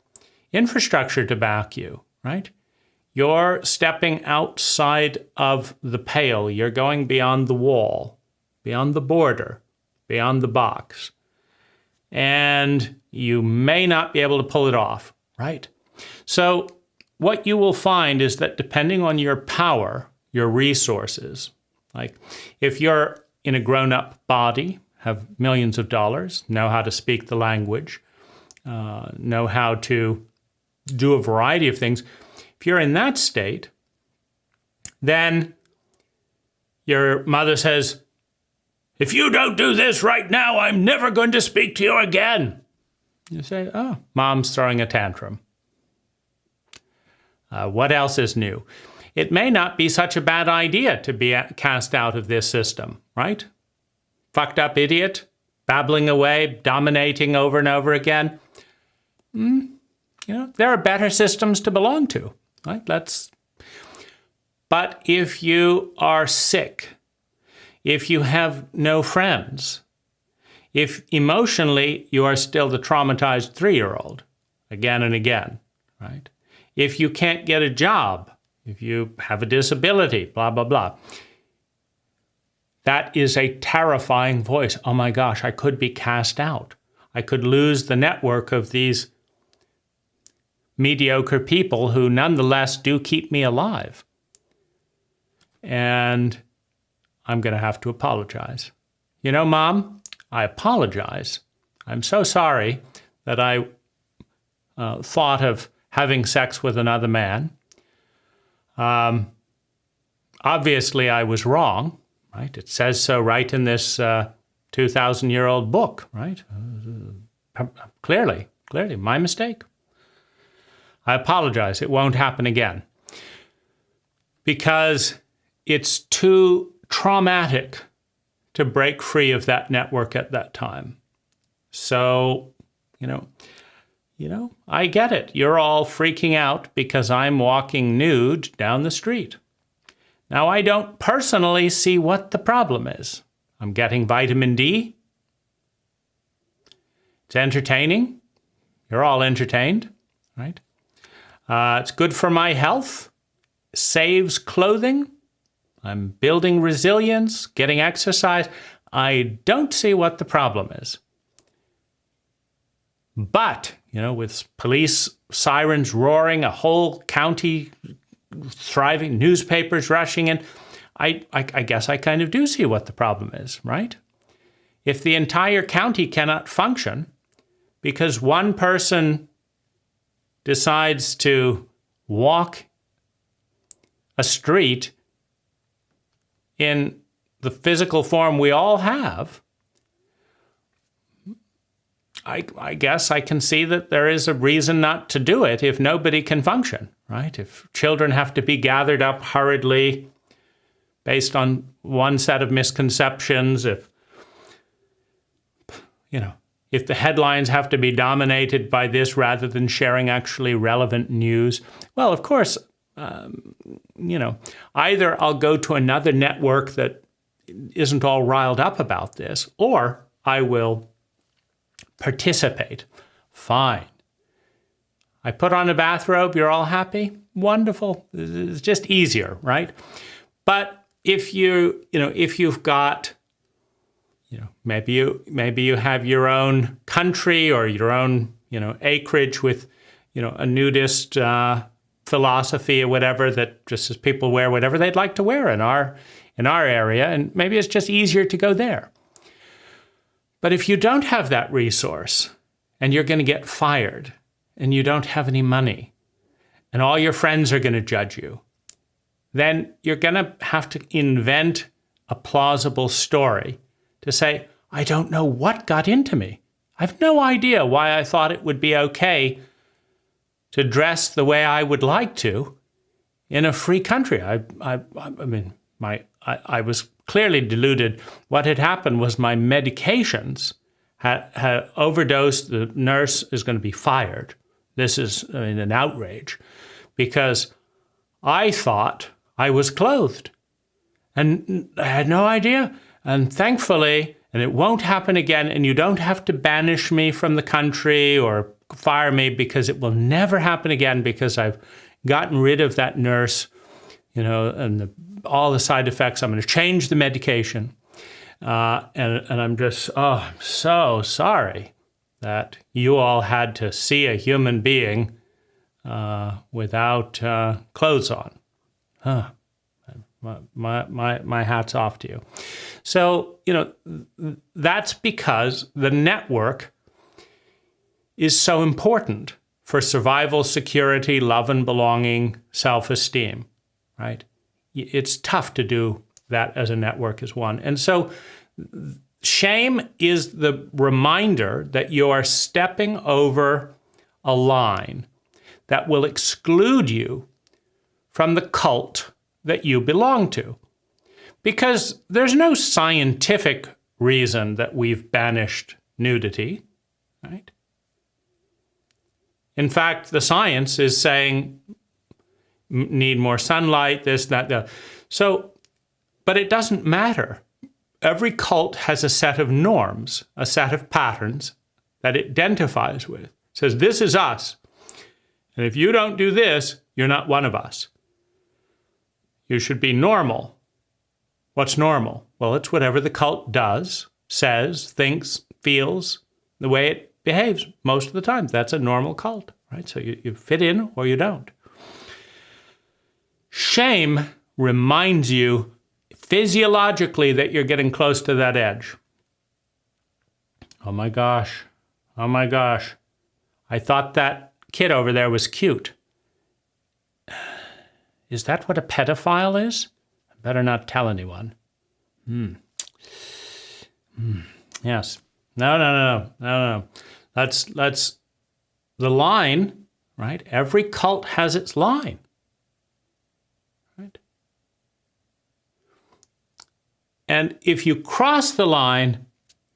infrastructure to back you, right? You're stepping outside of the pale. You're going beyond the wall, beyond the border, beyond the box. And you may not be able to pull it off, right? So what you will find is that depending on your power, your resources, like if you're in a grown-up body, have millions of dollars, know how to speak the language, know how to do a variety of things, if you're in that state, then your mother says, if you don't do this right now, I'm never going to speak to you again. You say, oh, mom's throwing a tantrum. What else is new? It may not be such a bad idea to be cast out of this system, right? Fucked up idiot, babbling away, dominating over and over again. You know, there are better systems to belong to, right? But if you are sick, if you have no friends, if emotionally you are still the traumatized 3-year-old again and again, right? If you can't get a job, if you have a disability, blah, blah, blah. That is a terrifying voice. Oh my gosh, I could be cast out. I could lose the network of these mediocre people who nonetheless do keep me alive. And I'm going to have to apologize. You know, Mom, I apologize. I'm so sorry that I thought of having sex with another man. Obviously, I was wrong, right? It says so right in this 2,000-year-old book, right? Clearly, my mistake. I apologize. It won't happen again. Because it's too traumatic to break free of that network at that time. So, I get it. You're all freaking out because I'm walking nude down the street. Now, I don't personally see what the problem is. I'm getting vitamin D. It's entertaining. You're all entertained, right? It's good for my health. Saves clothing. I'm building resilience, getting exercise. I don't see what the problem is. But, with police sirens roaring, a whole county thriving, newspapers rushing in, I guess I kind of do see what the problem is, right? If the entire county cannot function because one person decides to walk a street in the physical form we all have, I guess I can see that there is a reason not to do it if nobody can function, right? If children have to be gathered up hurriedly based on one set of misconceptions, if the headlines have to be dominated by this rather than sharing actually relevant news, well, of course, either I'll go to another network that isn't all riled up about this, or I will participate. Fine. I put on a bathrobe, you're all happy? Wonderful. It's just easier, right? But if you've got, maybe you have your own country or your own, acreage with, a nudist philosophy or whatever that just as people wear whatever they'd like to wear in our area, and maybe it's just easier to go there. But if you don't have that resource and you're going to get fired and you don't have any money and all your friends are going to judge you, then you're going to have to invent a plausible story to say, I don't know what got into me. I have no idea why I thought it would be okay to dress the way I would like to in a free country. I was clearly deluded. What had happened was my medications had overdosed. The nurse is going to be fired. This is an outrage because I thought I was clothed and I had no idea. And thankfully, and it won't happen again, and you don't have to banish me from the country or fire me because it will never happen again because I've gotten rid of that nurse, and all the side effects. I'm going to change the medication. And I'm just, I'm so sorry that you all had to see a human being without clothes on. My hat's off to you. So, that's because the network is so important for survival, security, love and belonging, self-esteem, right? It's tough to do that as a network as one. And so shame is the reminder that you are stepping over a line that will exclude you from the cult that you belong to. Because there's no scientific reason that we've banished nudity, right? In fact, the science is saying need more sunlight, this, that. So, but it doesn't matter. Every cult has a set of norms, a set of patterns that it identifies with. It says, this is us. And if you don't do this, you're not one of us. You should be normal. What's normal? Well, it's whatever the cult does, says, thinks, feels, the way it behaves most of the time. That's a normal cult, right? So you fit in or you don't. Shame reminds you physiologically that you're getting close to that edge. Oh my gosh. I thought that kid over there was cute. Is that what a pedophile is? I better not tell anyone. Yes. No. That's the line, right? Every cult has its line, right? And if you cross the line,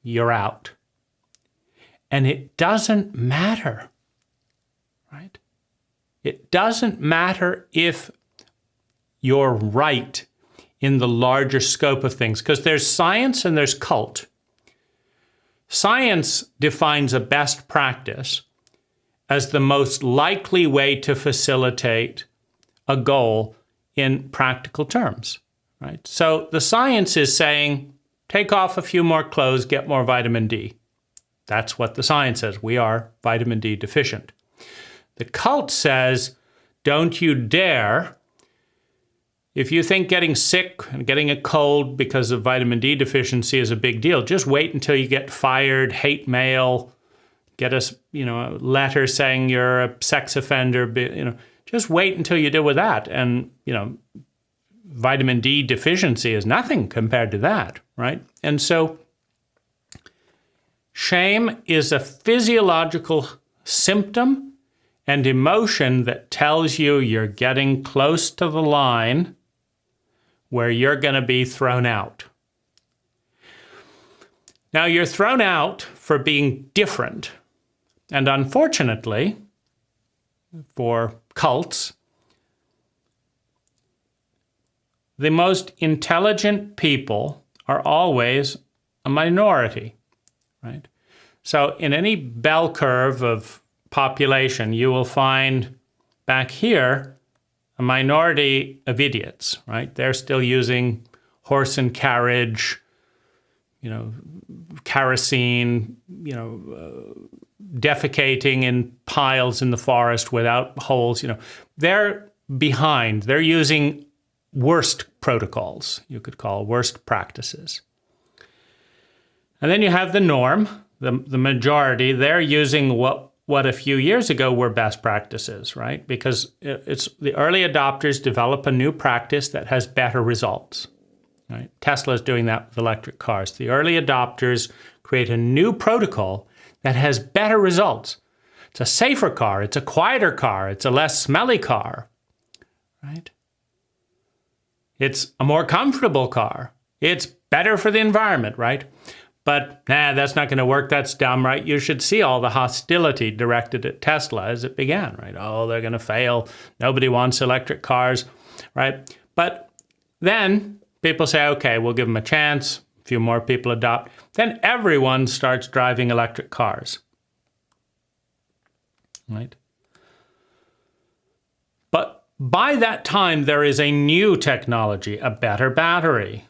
you're out. And it doesn't matter, right? It doesn't matter if you're right in the larger scope of things, because there's science and there's cult. Science defines a best practice as the most likely way to facilitate a goal in practical terms, right? So the science is saying, take off a few more clothes, get more vitamin D. That's what the science says. We are vitamin D deficient. The cult says, don't you dare. If you think getting sick and getting a cold because of vitamin D deficiency is a big deal, just wait until you get fired, hate mail, get a letter saying you're a sex offender. Just wait until you deal with that. And vitamin D deficiency is nothing compared to that, right? And so shame is a physiological symptom and emotion that tells you you're getting close to the line where you're going to be thrown out. Now, you're thrown out for being different. And unfortunately, for cults, the most intelligent people are always a minority, right? So in any bell curve of population, you will find back here a minority of idiots, right? They're still using horse and carriage, kerosene, defecating in piles in the forest without holes. They're behind. They're using worst protocols, you could call worst practices. And then you have the norm, the majority. They're using what a few years ago were best practices, right? Because it's the early adopters develop a new practice that has better results, right? Tesla's doing that with electric cars. The early adopters create a new protocol that has better results. It's a safer car, it's a quieter car, it's a less smelly car, right? It's a more comfortable car. It's better for the environment, right? But that's not going to work. That's dumb, right? You should see all the hostility directed at Tesla as it began, right? Oh, they're going to fail. Nobody wants electric cars, right? But then people say, okay, we'll give them a chance. A few more people adopt. Then everyone starts driving electric cars, right? But by that time, there is a new technology, a better battery,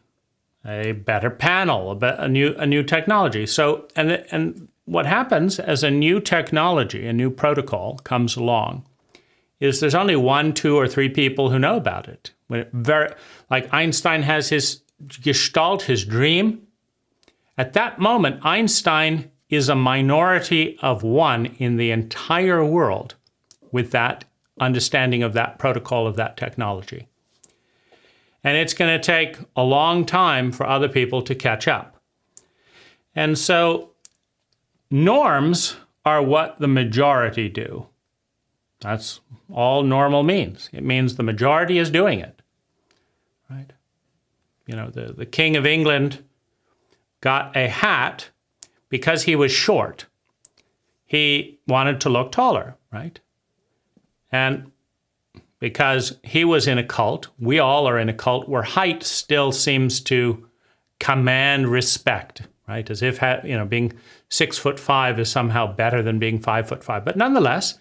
a better panel, a new technology. So, and what happens as a new technology, a new protocol comes along, is there's only 1, 2, or 3 people who know about it. Like Einstein has his Gestalt, his dream. At that moment, Einstein is a minority of one in the entire world with that understanding of that protocol of that technology. And it's going to take a long time for other people to catch up. And so norms are what the majority do. That's all normal means. It means the majority is doing it, right? The King of England got a hat because he was short. He wanted to look taller, right? And because he was in a cult, we all are in a cult where height still seems to command respect, right? As if being 6'5" is somehow better than being 5'5". But nonetheless,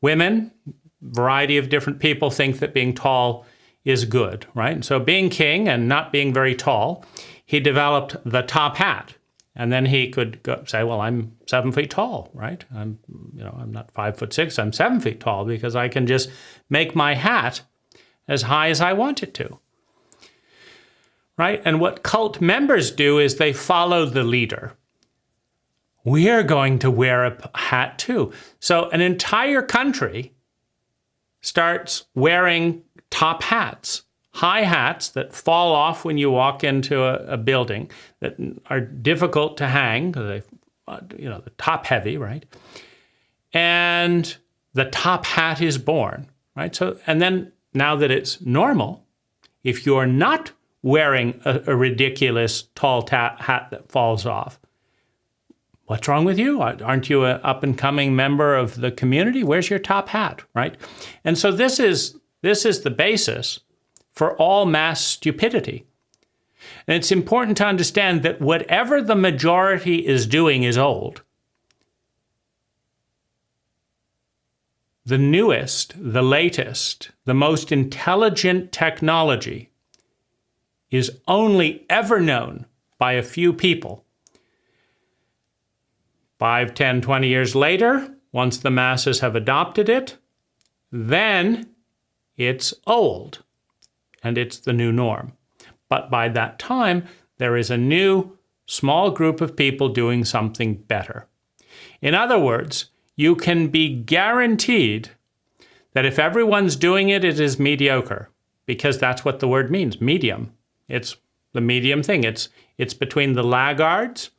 women, variety of different people think that being tall is good, right? And so being king and not being very tall, he developed the top hat. And then he could say, well, I'm 7 feet tall, right? I'm not 5'6", I'm 7 feet tall because I can just make my hat as high as I want it to, right? And what cult members do is they follow the leader. We're going to wear a hat too. So an entire country starts wearing top hats, high hats that fall off when you walk into a building that are difficult to hang because they're top heavy, right? And the top hat is born, right? So, and then now that it's normal, if you're not wearing a ridiculous tall hat that falls off, what's wrong with you? Aren't you an up-and-coming member of the community? Where's your top hat, right? And so this is the basis for all mass stupidity. And it's important to understand that whatever the majority is doing is old. The newest, the latest, the most intelligent technology is only ever known by a few people. 5, 10, 20 years later, once the masses have adopted it, then it's old and it's the new norm. But by that time, there is a new small group of people doing something better. In other words, you can be guaranteed that if everyone's doing it, it is mediocre, because that's what the word means, medium. It's the medium thing. It's between the laggards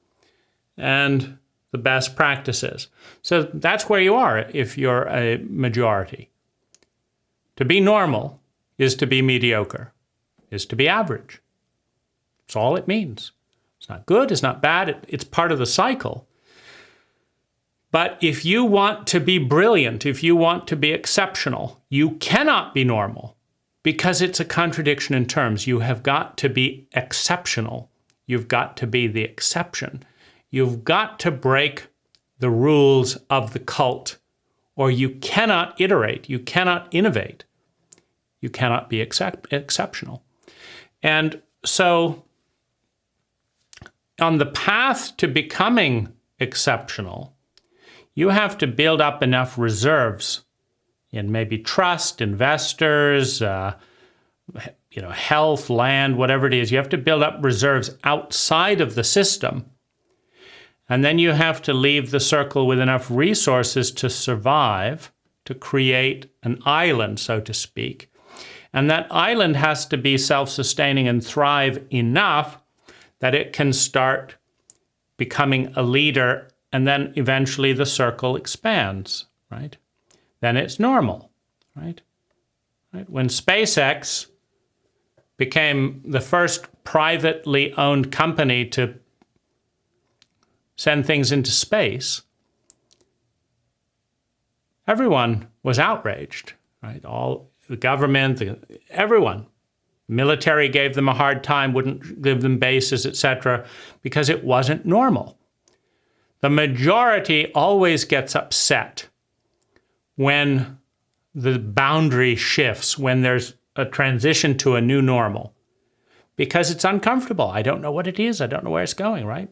and the best practices. So that's where you are if you're a majority. To be normal is to be mediocre, is to be average. That's all it means. It's not good, it's not bad, it's part of the cycle. But if you want to be brilliant, if you want to be exceptional, you cannot be normal because it's a contradiction in terms. You have got to be exceptional. You've got to be the exception. You've got to break the rules of the cult, or you cannot iterate, you cannot innovate, you cannot be exceptional. And so on the path to becoming exceptional, you have to build up enough reserves in maybe trust, investors, health, land, whatever it is. You have to build up reserves outside of the system. And then you have to leave the circle with enough resources to survive, to create an island, so to speak. And that island has to be self-sustaining and thrive enough that it can start becoming a leader, and then eventually the circle expands, right? Then it's normal, right? When SpaceX became the first privately owned company to send things into space, everyone was outraged, right? All the government, everyone. Military gave them a hard time, wouldn't give them bases, etc., because it wasn't normal. The majority always gets upset when the boundary shifts, when there's a transition to a new normal, because it's uncomfortable. I don't know what it is. I don't know where it's going, right?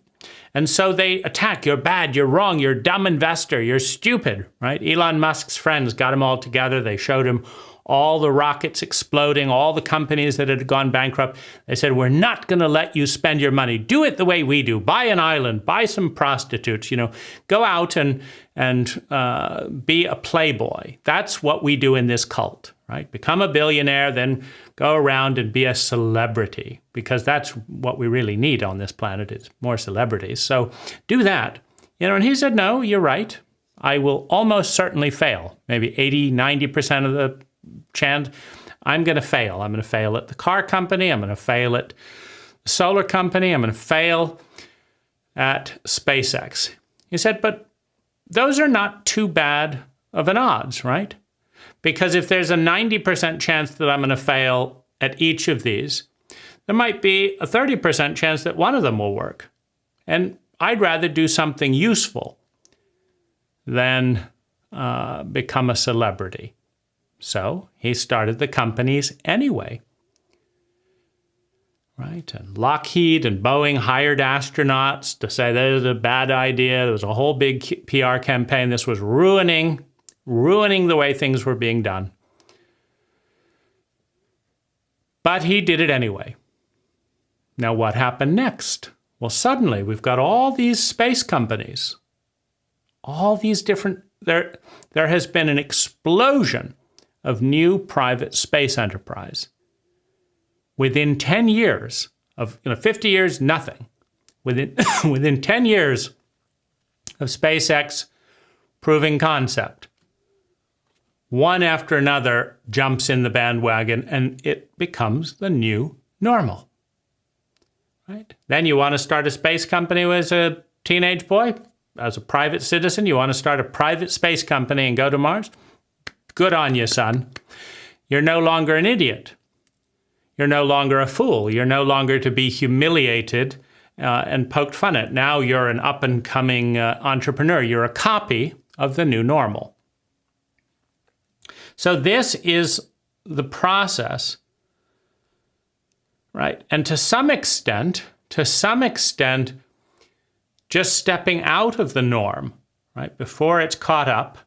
And so they attack. You're bad. You're wrong. You're a dumb investor. You're stupid, right? Elon Musk's friends got him all together. They showed him all the rockets exploding, all the companies that had gone bankrupt. They said, we're not going to let you spend your money. Do it the way we do. Buy an island. Buy some prostitutes. Go out and be a playboy. That's what we do in this cult, right? Become a billionaire, then go around and be a celebrity, because that's what we really need on this planet is more celebrities. So do that. And he said, no, you're right. I will almost certainly fail. Maybe 80, 90% of the chance I'm going to fail. I'm going to fail at the car company. I'm going to fail at the solar company. I'm going to fail at SpaceX. He said, but those are not too bad of an odds, right? Because if there's a 90% chance that I'm going to fail at each of these, there might be a 30% chance that one of them will work. And I'd rather do something useful than become a celebrity. So he started the companies anyway, right? And Lockheed and Boeing hired astronauts to say that was a bad idea. There was a whole big PR campaign. This was ruining the way things were being done. But he did it anyway. Now what happened next? Well, suddenly we've got all these space companies, all these different, there has been an explosion of new private space enterprise. within 10 years of 50 years, nothing. Within 10 years of SpaceX proving concept, one after another jumps in the bandwagon and it becomes the new normal. Right? Then you want to start a space company as a teenage boy, as a private citizen. You want to start a private space company and go to Mars? Good on you, son. You're no longer an idiot. You're no longer a fool. You're no longer to be humiliated and poked fun at. Now you're an up-and-coming entrepreneur. You're a copy of the new normal. So this is the process, right? And to some extent, just stepping out of the norm, right, before it's caught up,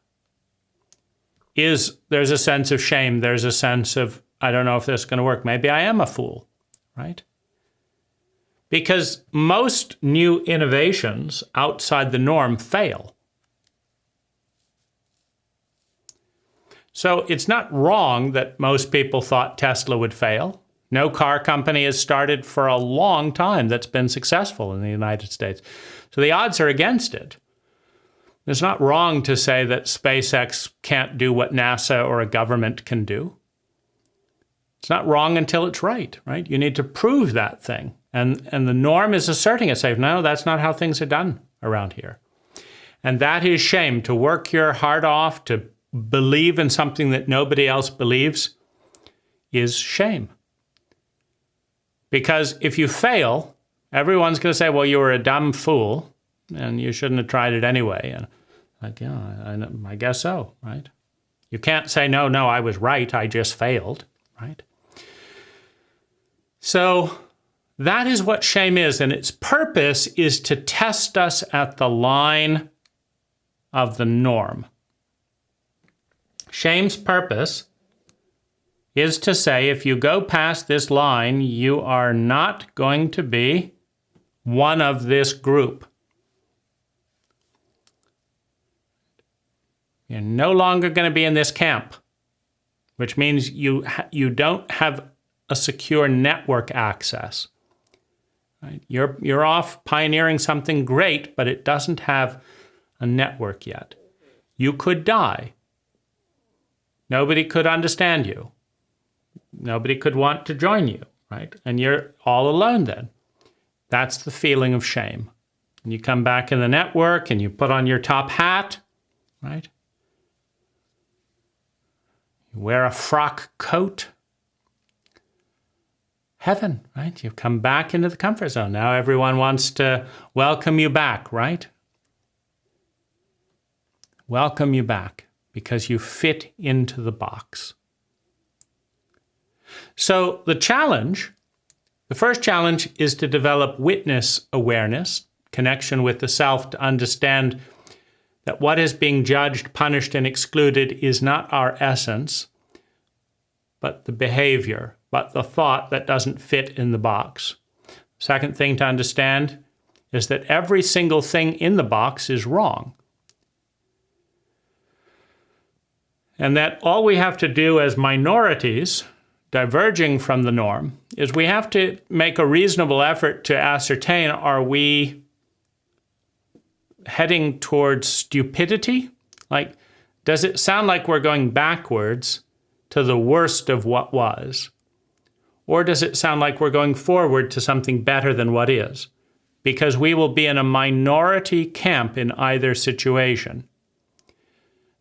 there's a sense of shame. There's a sense of, I don't know if this is going to work. Maybe I am a fool, right? Because most new innovations outside the norm fail. So it's not wrong that most people thought Tesla would fail. No car company has started for a long time that's been successful in the United States. So the odds are against it. It's not wrong to say that SpaceX can't do what NASA or a government can do. It's not wrong until it's right? You need to prove that thing. And the norm is asserting it, saying, no, that's not how things are done around here. And that is shame. To work your heart off, to believe in something that nobody else believes is shame. Because if you fail, everyone's going to say, well, you were a dumb fool and you shouldn't have tried it anyway. And like, yeah, I guess so, right? You can't say, no, I was right, I just failed, right? So that is what shame is, and its purpose is to test us at the line of the norm. Shame's purpose is to say, if you go past this line, you are not going to be one of this group. You're no longer going to be in this camp, which means you don't have a secure network access. Right? You're off pioneering something great, but it doesn't have a network yet. You could die. Nobody could understand you. Nobody could want to join you, right? And you're all alone then. That's the feeling of shame. And you come back in the network and you put on your top hat, right? You wear a frock coat. Heaven, right? You come back into the comfort zone. Now everyone wants to welcome you back, right? Welcome you back because you fit into the box. So the first challenge is to develop witness awareness, connection with the self, to understand that what is being judged, punished, and excluded is not our essence, but the behavior, but the thought that doesn't fit in the box. Second thing to understand is that every single thing in the box is wrong. And that all we have to do as minorities, diverging from the norm, is we have to make a reasonable effort to ascertain, are we heading towards stupidity? Like, does it sound like we're going backwards to the worst of what was? Or does it sound like we're going forward to something better than what is? Because we will be in a minority camp in either situation.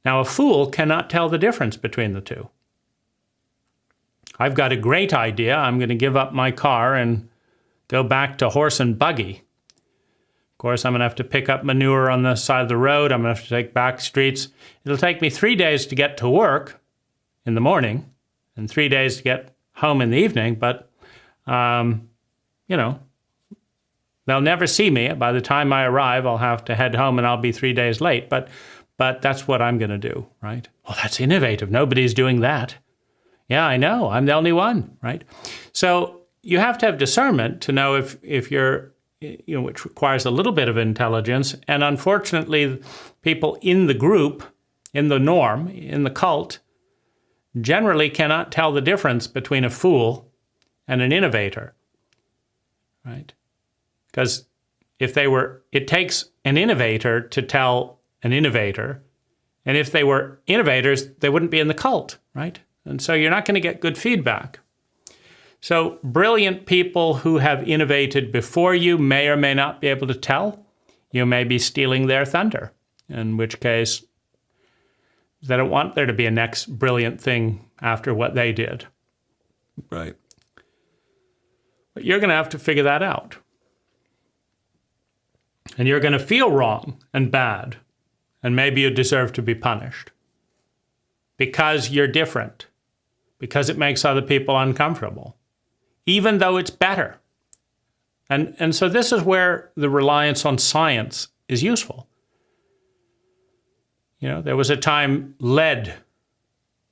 Now, a fool cannot tell the difference between the two. I've got a great idea. I'm going to give up my car and go back to horse and buggy. Of course, I'm going to have to pick up manure on the side of the road. I'm going to have to take back streets. It'll take me 3 days to get to work in the morning and 3 days to get home in the evening. But, they'll never see me. By the time I arrive, I'll have to head home and I'll be 3 days late. But that's what I'm going to do, right? Well, that's innovative. Nobody's doing that. Yeah, I know. I'm the only one, right? So you have to have discernment to know if you're, which requires a little bit of intelligence. And unfortunately, people in the group, in the norm, in the cult, generally cannot tell the difference between a fool and an innovator, right? Because it takes an innovator to tell an innovator, and if they were innovators, they wouldn't be in the cult, right? And so you're not going to get good feedback. So brilliant people who have innovated before you may or may not be able to tell. You may be stealing their thunder, in which case they don't want there to be a next brilliant thing after what they did. Right. But you're going to have to figure that out. And you're going to feel wrong and bad, and maybe you deserve to be punished because you're different, because it makes other people uncomfortable, even though it's better. And so this is where the reliance on science is useful. You know, there was a time lead,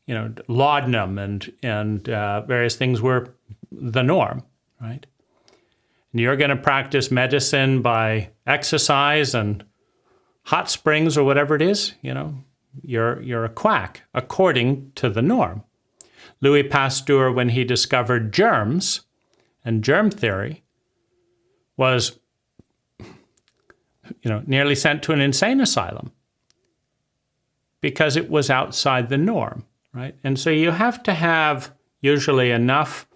laudanum and various things were the norm, right? And you're going to practice medicine by exercise and hot springs or whatever it is, you're a quack according to the norm. Louis Pasteur, when he discovered germs and germ theory, was, nearly sent to an insane asylum because it was outside the norm, right? And so you have to have usually enough,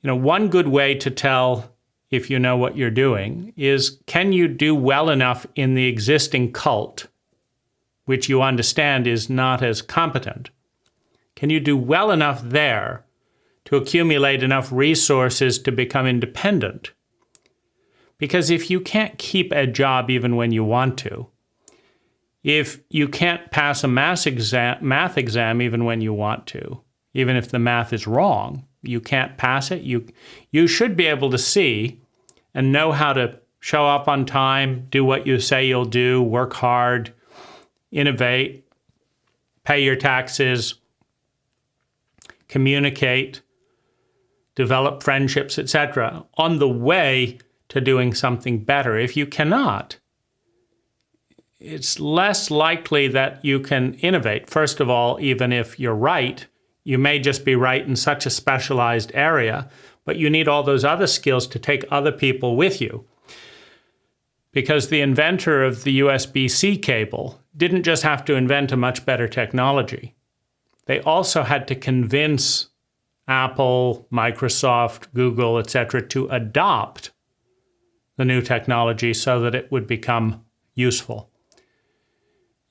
one good way to tell if you know what you're doing is, can you do well enough in the existing cult, which you understand is not as competent? Can you do well enough there to accumulate enough resources to become independent? Because if you can't keep a job even when you want to, if you can't pass a math exam even when you want to, even if the math is wrong, you can't pass it, you should be able to see and know how to show up on time, do what you say you'll do, work hard, innovate, pay your taxes, communicate, develop friendships, etc., on the way to doing something better. If you cannot, it's less likely that you can innovate. First of all, even if you're right, you may just be right in such a specialized area, but you need all those other skills to take other people with you. Because the inventor of the USB-C cable didn't just have to invent a much better technology. They also had to convince Apple, Microsoft, Google, etc., to adopt the new technology so that it would become useful.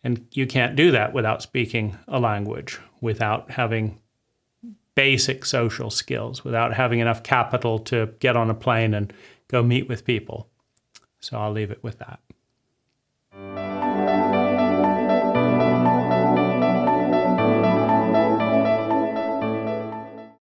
And you can't do that without speaking a language, without having basic social skills, without having enough capital to get on a plane and go meet with people. So I'll leave it with that.